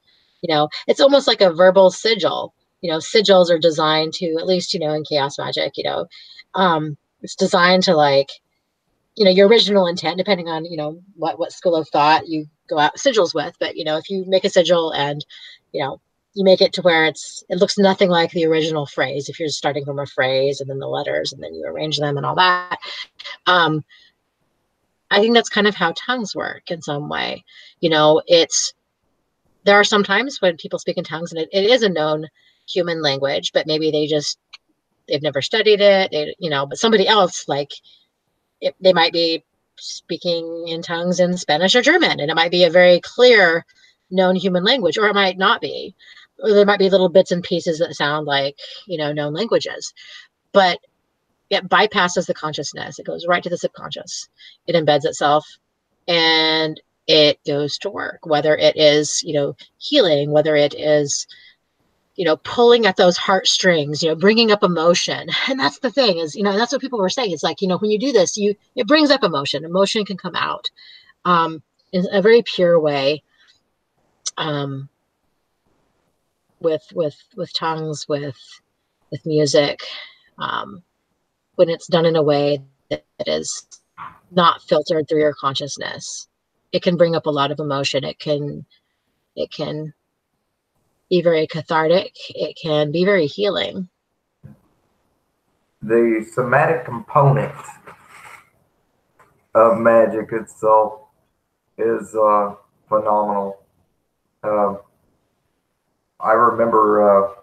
It's almost like a verbal sigil. Sigils are designed to, at least, in chaos magic, it's designed to like, your original intent, depending on, what school of thought you go out sigils with. But, if you make a sigil and, you know, you make it to where it looks nothing like the original phrase, if you're starting from a phrase and then the letters and then you arrange them and all that. Um, I think that's kind of how tongues work in some way. There are some times when people speak in tongues and it is a known human language, but maybe they've never studied it. But somebody else, like, they might be speaking in tongues in Spanish or German, and it might be a very clear known human language, or it might not be. Or there might be little bits and pieces that sound like, known languages, but it bypasses the consciousness. It goes right to the subconscious. It embeds itself and it goes to work, whether it is, healing, whether it is, pulling at those heartstrings, bringing up emotion. And that's the thing is, that's what people were saying. It's like, when you do this, it brings up emotion. Emotion can come out in a very pure way, um, with tongues, with music, when it's done in a way that is not filtered through your consciousness. It can bring up a lot of emotion. It can be very cathartic. It can be very healing. The somatic component of magic itself is phenomenal. Um, I remember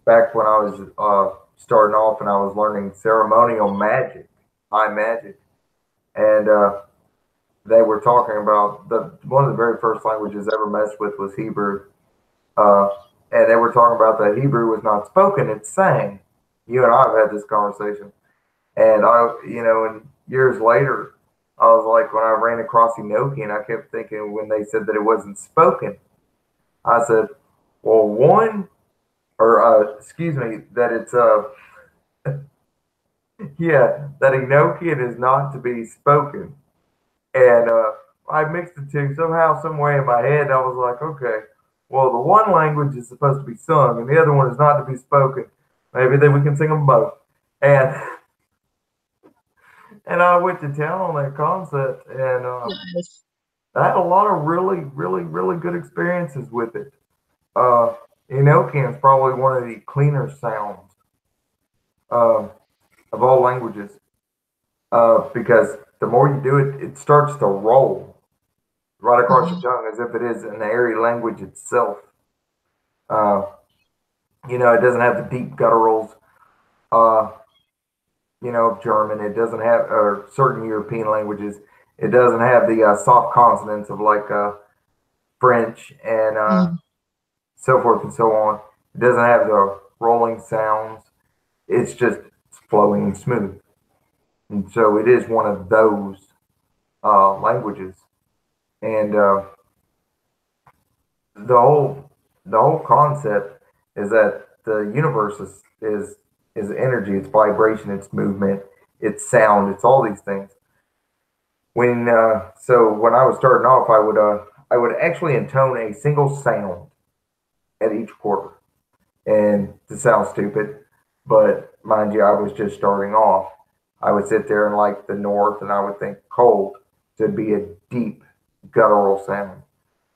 back when I was starting off and I was learning ceremonial magic, high magic, and they were talking about one of the very first languages I ever messed with was Hebrew, uh, and they were talking about that Hebrew was not spoken; it's sang. You and I have had this conversation, and and years later, I was like, when I ran across Enochian, I kept thinking when they said that it wasn't spoken, I said, well, one, or excuse me, that it's yeah, that Enochian is not to be spoken. And I mixed the two somehow, some way in my head. I was like, okay, well, the one language is supposed to be sung, and the other one is not to be spoken. Maybe then we can sing them both. And and I went to town on that concept, and Nice. I had a lot of really, really, really good experiences with it. Uh, Enochian is probably one of the cleaner sounds um, of all languages because the more you do it, it starts to roll right across your Mhm. tongue as if it is an airy language itself. Uh, it doesn't have the deep gutturals, uh, of German. It doesn't have, or certain European languages, it doesn't have the soft consonants of like French and Mhm. so forth and so on. It doesn't have the rolling sounds. It's just flowing and smooth. And so it is one of those languages. And the whole concept is that the universe is energy, it's vibration, it's movement, it's sound, it's all these things. When so when I was starting off, I would actually intone a single sound at each quarter. And to sound stupid, but mind you, I was just starting off. I would sit there in like the north and I would think cold, so it'd be a deep guttural sound.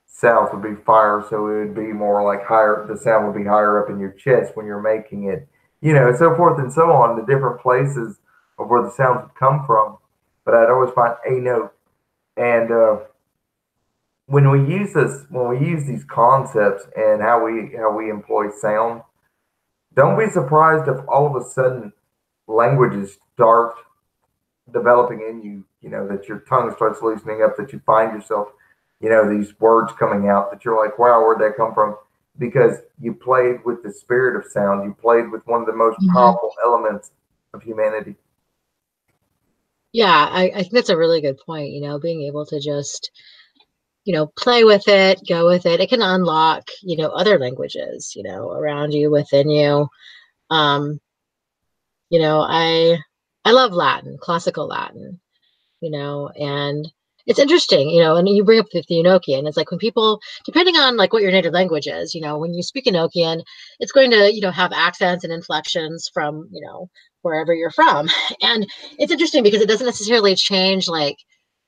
South would be fire, so it would be more like higher, the sound would be higher up in your chest when you're making it, so forth and so on, the different places of where the sounds would come from. But I'd always find a note. And when we use these concepts and how we employ sound, don't be surprised if all of a sudden languages start developing in you, that your tongue starts loosening up, that you find yourself, these words coming out that you're like, wow, where'd that come from? Because you played with the spirit of sound. You played with one of the most powerful elements of humanity. Yeah, I think that's a really good point, being able to just, play with it, go with it. It can unlock, other languages, around you, within you. I love Latin, classical Latin, and it's interesting, and you bring up the Enochian. It's like when people, depending on like what your native language is, when you speak Enochian, it's going to, have accents and inflections from, wherever you're from. And it's interesting because it doesn't necessarily change like,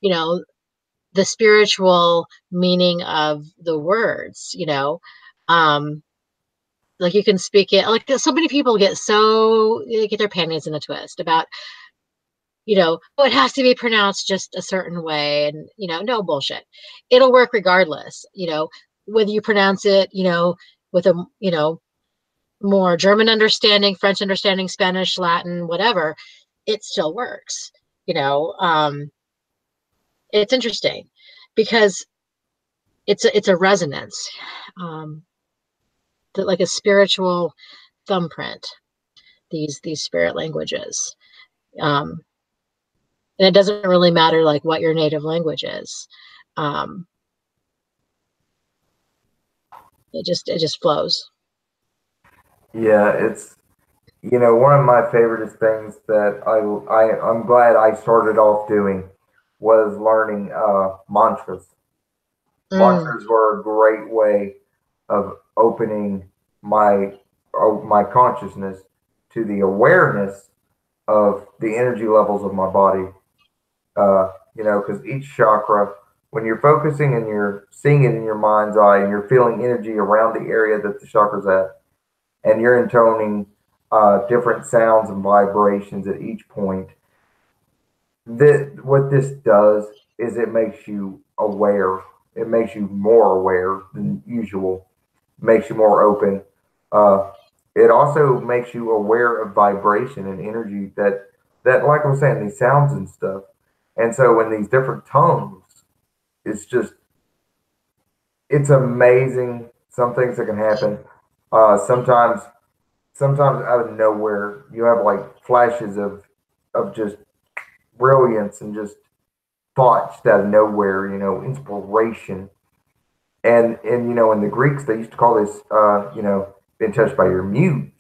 the spiritual meaning of the words, like you can speak it, like so many people they get their panties in a twist about, oh, it has to be pronounced just a certain way. And, no bullshit. It'll work regardless, whether you pronounce it, with a, more German understanding, French understanding, Spanish, Latin, whatever, it still works, it's interesting because it's a resonance, like a spiritual thumbprint, these spirit languages. And it doesn't really matter like what your native language is. It just flows. Yeah, it's one of my favorite things that I'm glad I started off doing was learning mantras. Mantras were a great way of opening my consciousness to the awareness of the energy levels of my body. Because each chakra, when you're focusing and you're seeing it in your mind's eye and you're feeling energy around the area that the chakra's at, and you're intoning different sounds and vibrations at each point, what this does is it makes you aware. It makes you more aware than usual. It makes you more open. It also makes you aware of vibration and energy that like I was saying, these sounds and stuff. And so in these different tones, it's amazing some things that can happen. Sometimes out of nowhere, you have like flashes of just brilliance and just thoughts out of nowhere, inspiration. And in the Greeks, they used to call this, being touched by your muse.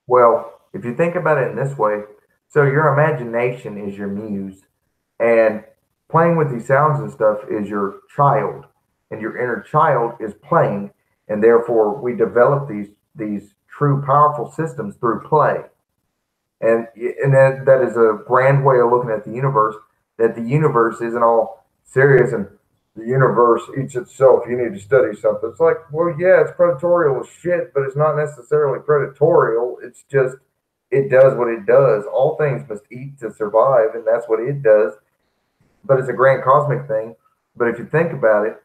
Well, if you think about it in this way, so your imagination is your muse, and playing with these sounds and stuff is your child, and your inner child is playing, and therefore we develop these true powerful systems through play. And that is a grand way of looking at the universe, that the universe isn't all serious and the universe eats itself. You need to study something. It's like, well, yeah, it's predatorial as shit, but it's not necessarily predatorial. It's just, it does what it does. All things must eat to survive, and that's what it does. But it's a grand cosmic thing. But if you think about it,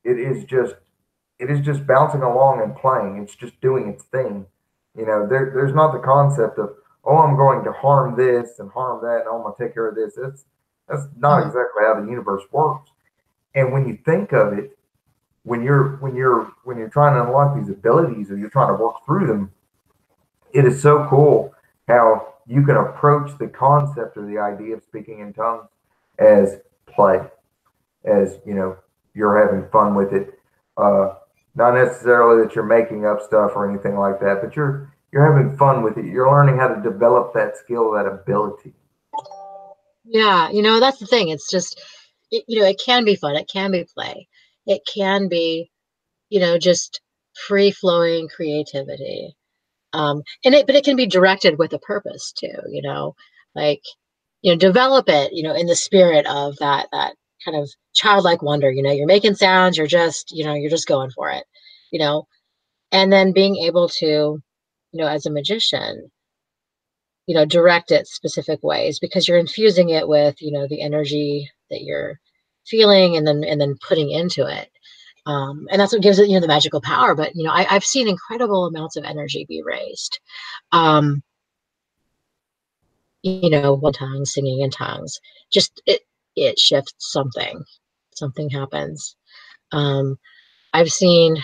it is just bouncing along and playing. It's just doing its thing. There's not the concept of, oh, I'm going to harm this and harm that, and I'm going to take care of this. That's not exactly how the universe works. And when you think of it, when you're trying to unlock these abilities or you're trying to work through them, it is so cool how you can approach the concept or the idea of speaking in tongues as play, as you're having fun with it. Not necessarily that you're making up stuff or anything like that, but you're having fun with it. You're learning how to develop that skill, that ability. Yeah, that's the thing. It's just, it can be fun. It can be play. It can be, just free flowing creativity. But it can be directed with a purpose too, like, develop it, in the spirit of that kind of childlike wonder, you're making sounds, you're just going for it, and then being able to, as a magician, direct it specific ways because you're infusing it with, the energy that you're feeling and then putting into it. And that's what gives it, the magical power. But, I've seen incredible amounts of energy be raised. One tongue, singing in tongues, just it shifts something happens. Um, I've seen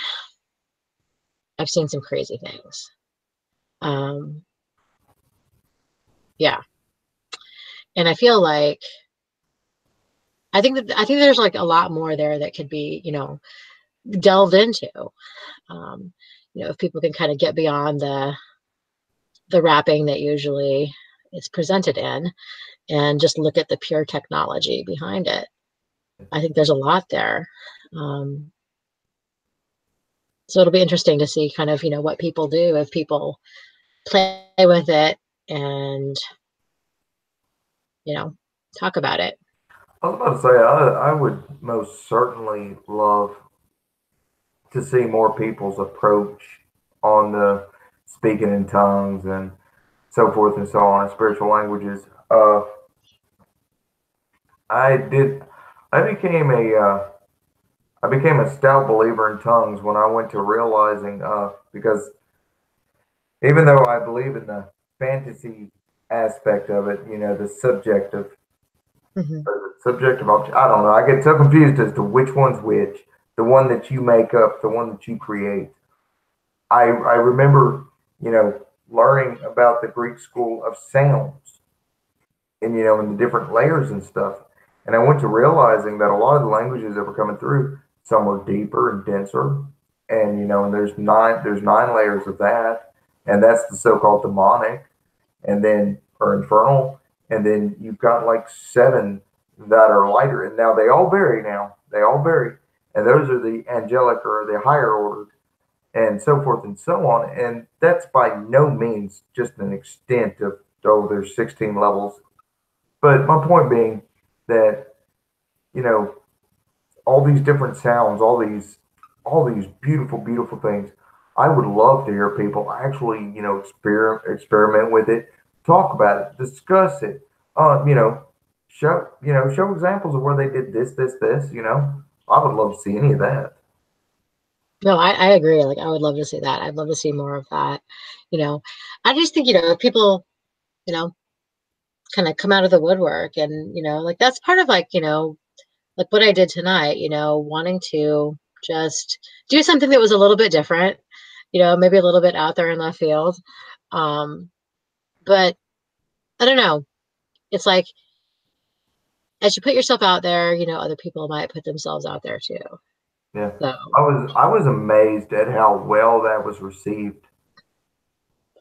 some crazy things. Yeah. And I feel like I think there's like a lot more there that could be, delved into. If people can kind of get beyond the wrapping that usually is presented in and just look at the pure technology behind it. I think there's a lot there. So it'll be interesting to see kind of, what people do if people play with it and, talk about it. I was about to say, I would most certainly love to see more people's approach on the speaking in tongues and so forth and so on, spiritual languages. I did. I became a stout believer in tongues when I went to realizing because even though I believe in the fantasy aspect of it, the subjective Mm-hmm. or the subjective object. I don't know. I get so confused as to which one's which. The one that you make up, the one that you create. I remember, learning about the Greek school of sounds and, and the different layers and stuff. And I went to realizing that a lot of the languages that were coming through, some were deeper and denser. And, and there's nine layers of that. And that's the so-called demonic and then, or infernal. And then you've got like seven that are lighter. And now they all vary now. They all vary. And those are the angelic or the higher order and so forth and so on. And that's by no means just an extent of, oh, there's 16 levels. But my point being that, all these different sounds, all these beautiful, beautiful things. I would love to hear people actually, experiment with it, talk about it, discuss it, show examples of where they did this. I would love to see any of that. No, I agree. Like, I would love to see that. I'd love to see more of that. You know, I just think, if people, you know, kind of come out of the woodwork and, like that's part of like, like what I did tonight, wanting to just do something that was a little bit different, maybe a little bit out there in left field. Um, but I don't know. It's like as you put yourself out there, other people might put themselves out there too. Yeah, So I was amazed at how well that was received.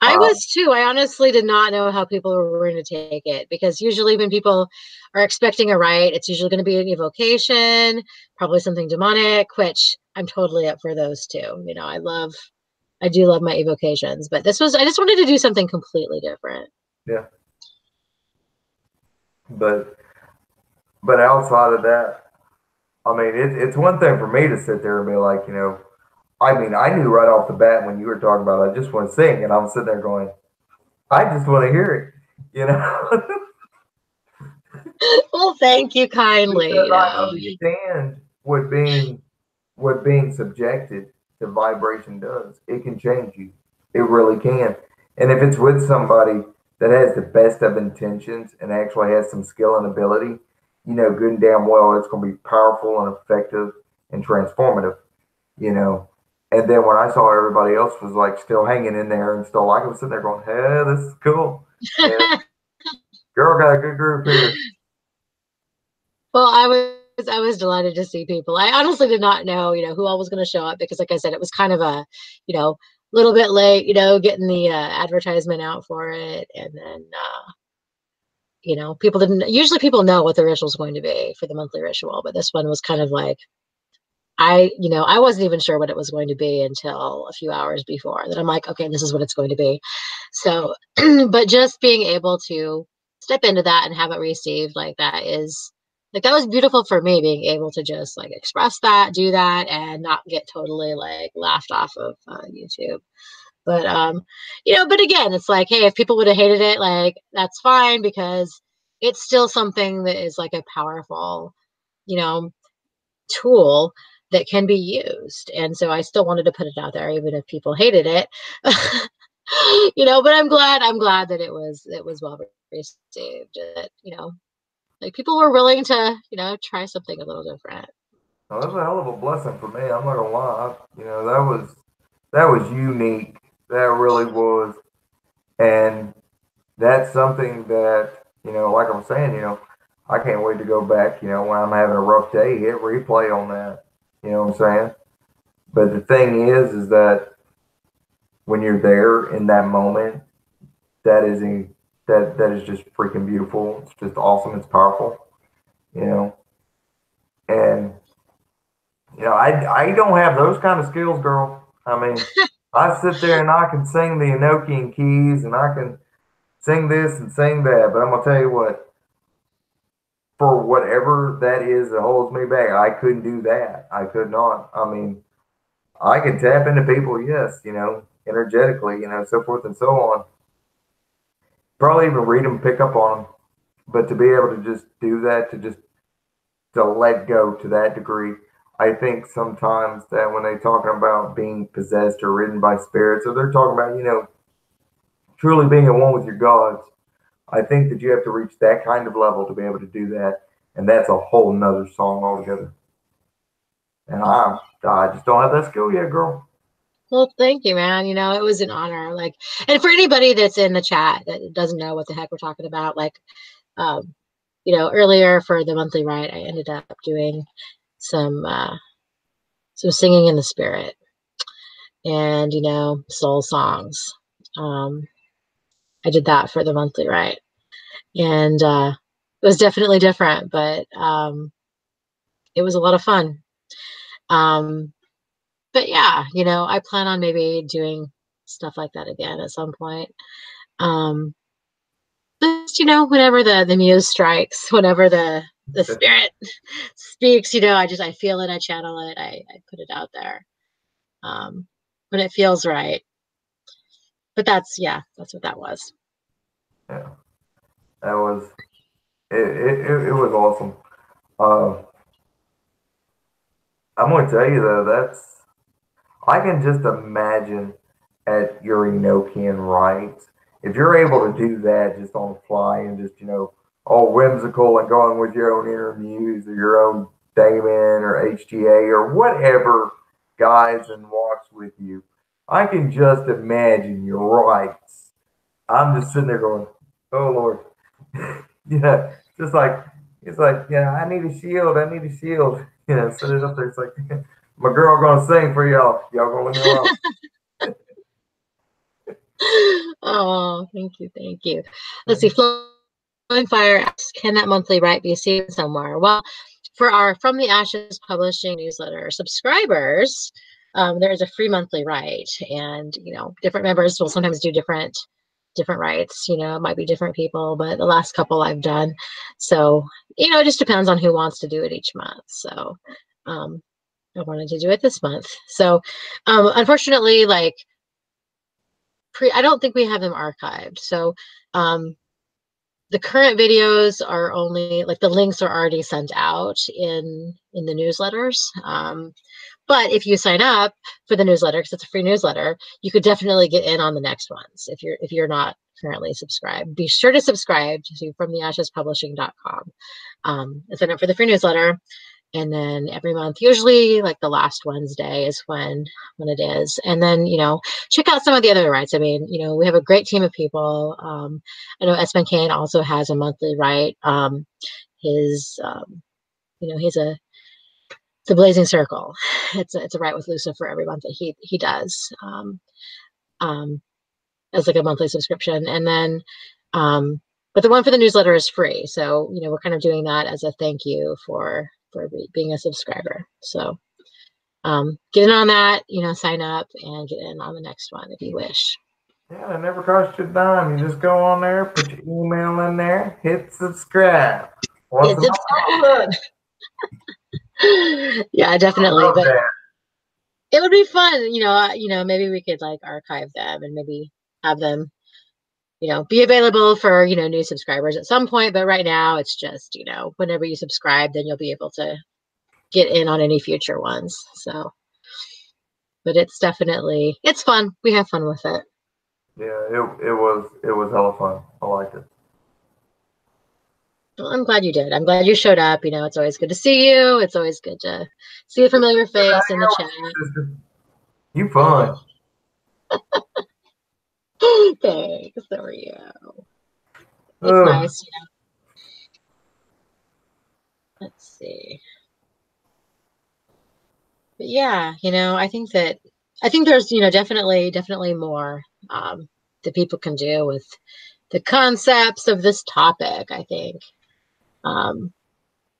I Um, was too. I honestly did not know how people were going to take it because usually when people are expecting a rite, it's usually going to be an evocation, probably something demonic, which I'm totally up for those too. I do love my evocations, but I just wanted to do something completely different. yeah, but outside of that, I mean, it's one thing for me to sit there and be like, I mean, I knew right off the bat when you were talking about, I just want to sing, and I'm sitting there going, I just want to hear it. Well, thank you kindly. Because I understand what being subjected to vibration does. It can change you. It really can. And if it's with somebody that has the best of intentions and actually has some skill and ability, good and damn well it's going to be powerful and effective and transformative. You know, And then when I saw everybody else was like still hanging in there and still like, I was sitting there going, "Hey, this is cool. Yeah, girl got a good group here." Well, I was delighted to see people. I honestly did not know, who all was going to show up because, like I said, it was kind of a, little bit late, getting the advertisement out for it, and then people didn't. Usually, people know what the ritual is going to be for the monthly ritual, but this one was kind of like I wasn't even sure what it was going to be until a few hours before. That I'm like, okay, this is what it's going to be. So, but just being able to step into that and have it received like that is like that was beautiful for me, being able to just like express that, do that, and not get totally like laughed off of YouTube. But but again, it's like, hey, if people would have hated it, like that's fine because it's still something that is like a powerful, you know, tool that can be used. And so I still wanted to put it out there, even if people hated it. But I'm glad that it was well received. That, like people were willing to, try something a little different. Now, that's a hell of a blessing for me. I'm not gonna lie. That was unique. That really was, and that's something that like I'm saying, I can't wait to go back. When I'm having a rough day, hit replay on that. You know what I'm saying? But the thing is that when you're there in that moment, that is that is just freaking beautiful. It's just awesome. It's powerful. You know, and I don't have those kind of skills, girl. I mean, I sit there and I can sing the Enochian keys and I can sing this and sing that, but I'm gonna tell you what, for whatever that is that holds me back, I couldn't do that. I could not. I mean, I could tap into people, yes, energetically, so forth and so on. Probably even read them, pick up on them, but to be able to just do that, to let go to that degree. I think sometimes that when they're talking about being possessed or ridden by spirits, or they're talking about, truly being at one with your gods, I think that you have to reach that kind of level to be able to do that. And that's a whole nother song altogether. And I just don't have that skill yet, girl. Well, thank you, man. It was an honor. Like, and for anybody that's in the chat that doesn't know what the heck we're talking about, like, um, earlier for the monthly rite, I ended up doing some singing in the spirit and soul songs. I did that for the monthly rite, and it was definitely different, but it was a lot of fun. But yeah, I plan on maybe doing stuff like that again at some point. Just whenever the muse strikes, whenever the spirit speaks, I feel it, I channel it, I put it out there when it feels right. But that's what that was. Yeah, that was it was awesome. Uh, I'm going to tell you though, I can just imagine at your Enochian rites, if you're able to do that just on the fly and just, all whimsical and going with your own inner muse or your own daemon or HGA or whatever guides and walks with you, I can just imagine your rites. I'm just sitting there going, oh Lord. Yeah, just like, it's like, yeah, I need a shield. I need a shield. Set it up there. It's like, my girl gonna sing for y'all. Y'all gonna leave me alone. Oh, thank you, thank you. Let's see, Flowing Fire asks, can that monthly rite be seen somewhere? Well, for our From the Ashes Publishing newsletter subscribers, there is a free monthly rite, and different members will sometimes do different rites. It might be different people, but the last couple I've done. So it just depends on who wants to do it each month. So I wanted to do it this month. So unfortunately, like, I don't think we have them archived. So the current videos are only like the links are already sent out in the newsletters. But if you sign up for the newsletter, because it's a free newsletter, you could definitely get in on the next ones if you're not currently subscribed. Be sure to subscribe to FromTheAshesPublishing.com and sign up for the free newsletter. And then every month, usually like the last Wednesday is when it is. And then, check out some of the other rights. I mean, we have a great team of people. I know Espen Kane also has a monthly right. His, he's the Blazing Circle. It's a right with Lucifer every month that he does. As like a monthly subscription. And then, but the one for the newsletter is free. So, we're kind of doing that as a thank you for being a subscriber. So, get in on that, sign up and get in on the next one if you wish. Yeah, it never costs you a dime. You just go on there, put your email in there, hit subscribe. Hit subscribe. Yeah, definitely. But that. It would be fun, maybe we could like archive them and maybe have them, be available for, new subscribers at some point. But right now it's just, whenever you subscribe, then you'll be able to get in on any future ones. So, but it's fun. We have fun with it. Yeah, it was hella fun. I liked it. Well, I'm glad you did. I'm glad you showed up. It's always good to see you. It's always good to see a familiar face in the chat. You fun. Thanks. So are you. It's nice. Let's see. But yeah, I think there's, definitely more that people can do with the concepts of this topic. I think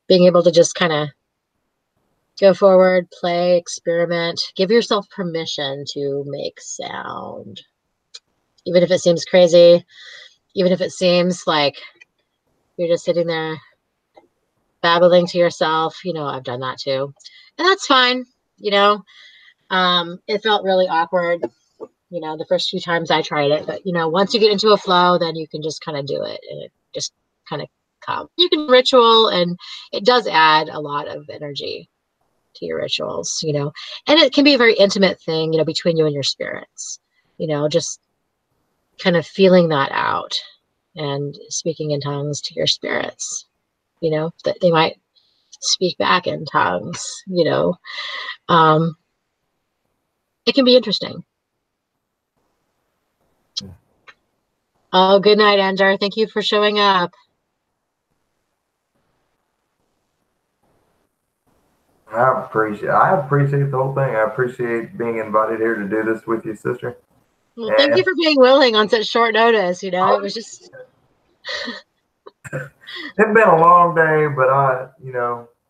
being able to just kind of go forward, play, experiment, give yourself permission to make sound, even if it seems crazy, even if it seems like you're just sitting there babbling to yourself. I've done that too, and that's fine. It felt really awkward, the first few times I tried it, but once you get into a flow, then you can just kind of do it, and it just kind of comes. You can ritual, and it does add a lot of energy to your rituals, and it can be a very intimate thing, between you and your spirits, just kind of feeling that out and speaking in tongues to your spirits, that they might speak back in tongues, it can be interesting. Oh, good night, Andar. Thank you for showing up. I appreciate the whole thing. I appreciate being invited here to do this with you, sister. Well, thank you for being willing on such short notice. It was just. It's been a long day, but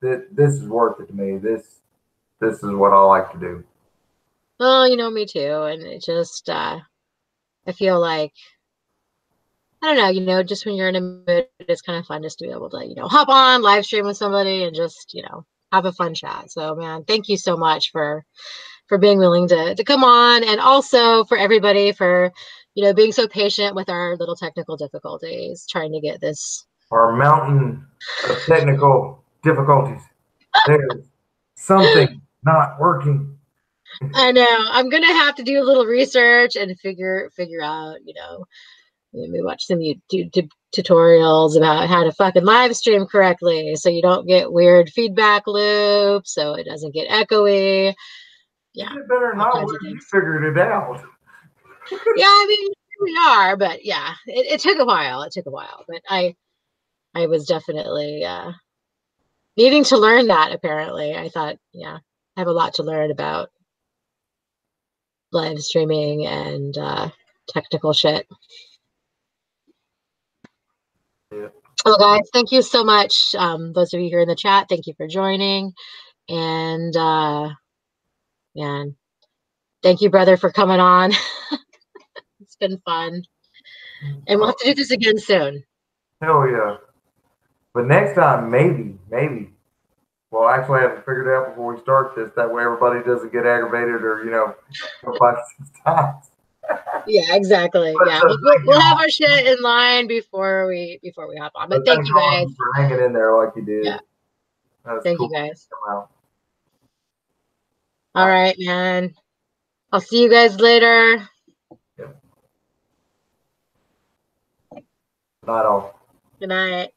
this is worth it to me. This is what I like to do. Well, me too, and it just I feel like I don't know, just when you're in a mood, it's kind of fun just to be able to, hop on, live stream with somebody and just, have a fun chat. So, man, thank you so much for being willing to come on, and also for everybody for, being so patient with our little technical difficulties, trying to get this. Our mountain of technical difficulties. There's something not working. I know. I'm gonna have to do a little research and figure out, maybe watch some YouTube tutorials about how to fucking live stream correctly so you don't get weird feedback loops, so it doesn't get echoey. Yeah. You better not. You figured it out. Yeah, I mean, we are, but yeah, it took a while. It took a while, but I was definitely needing to learn that. Apparently, I thought, yeah, I have a lot to learn about live streaming and technical shit. Yeah. Well, guys, thank you so much. Those of you here in the chat, thank you for joining, and man, thank you, brother, for coming on. It's been fun, and we'll have to do this again soon. Hell yeah! But next time, maybe we'll actually have it figured out before we start this. That way, everybody doesn't get aggravated or by 6 times. Yeah, exactly. Yeah, we'll have our shit in line before we hop on. But thank you guys for hanging in there like you did. Yeah. Thank you guys. All right, man. I'll see you guys later. Yep. Night all. Good night.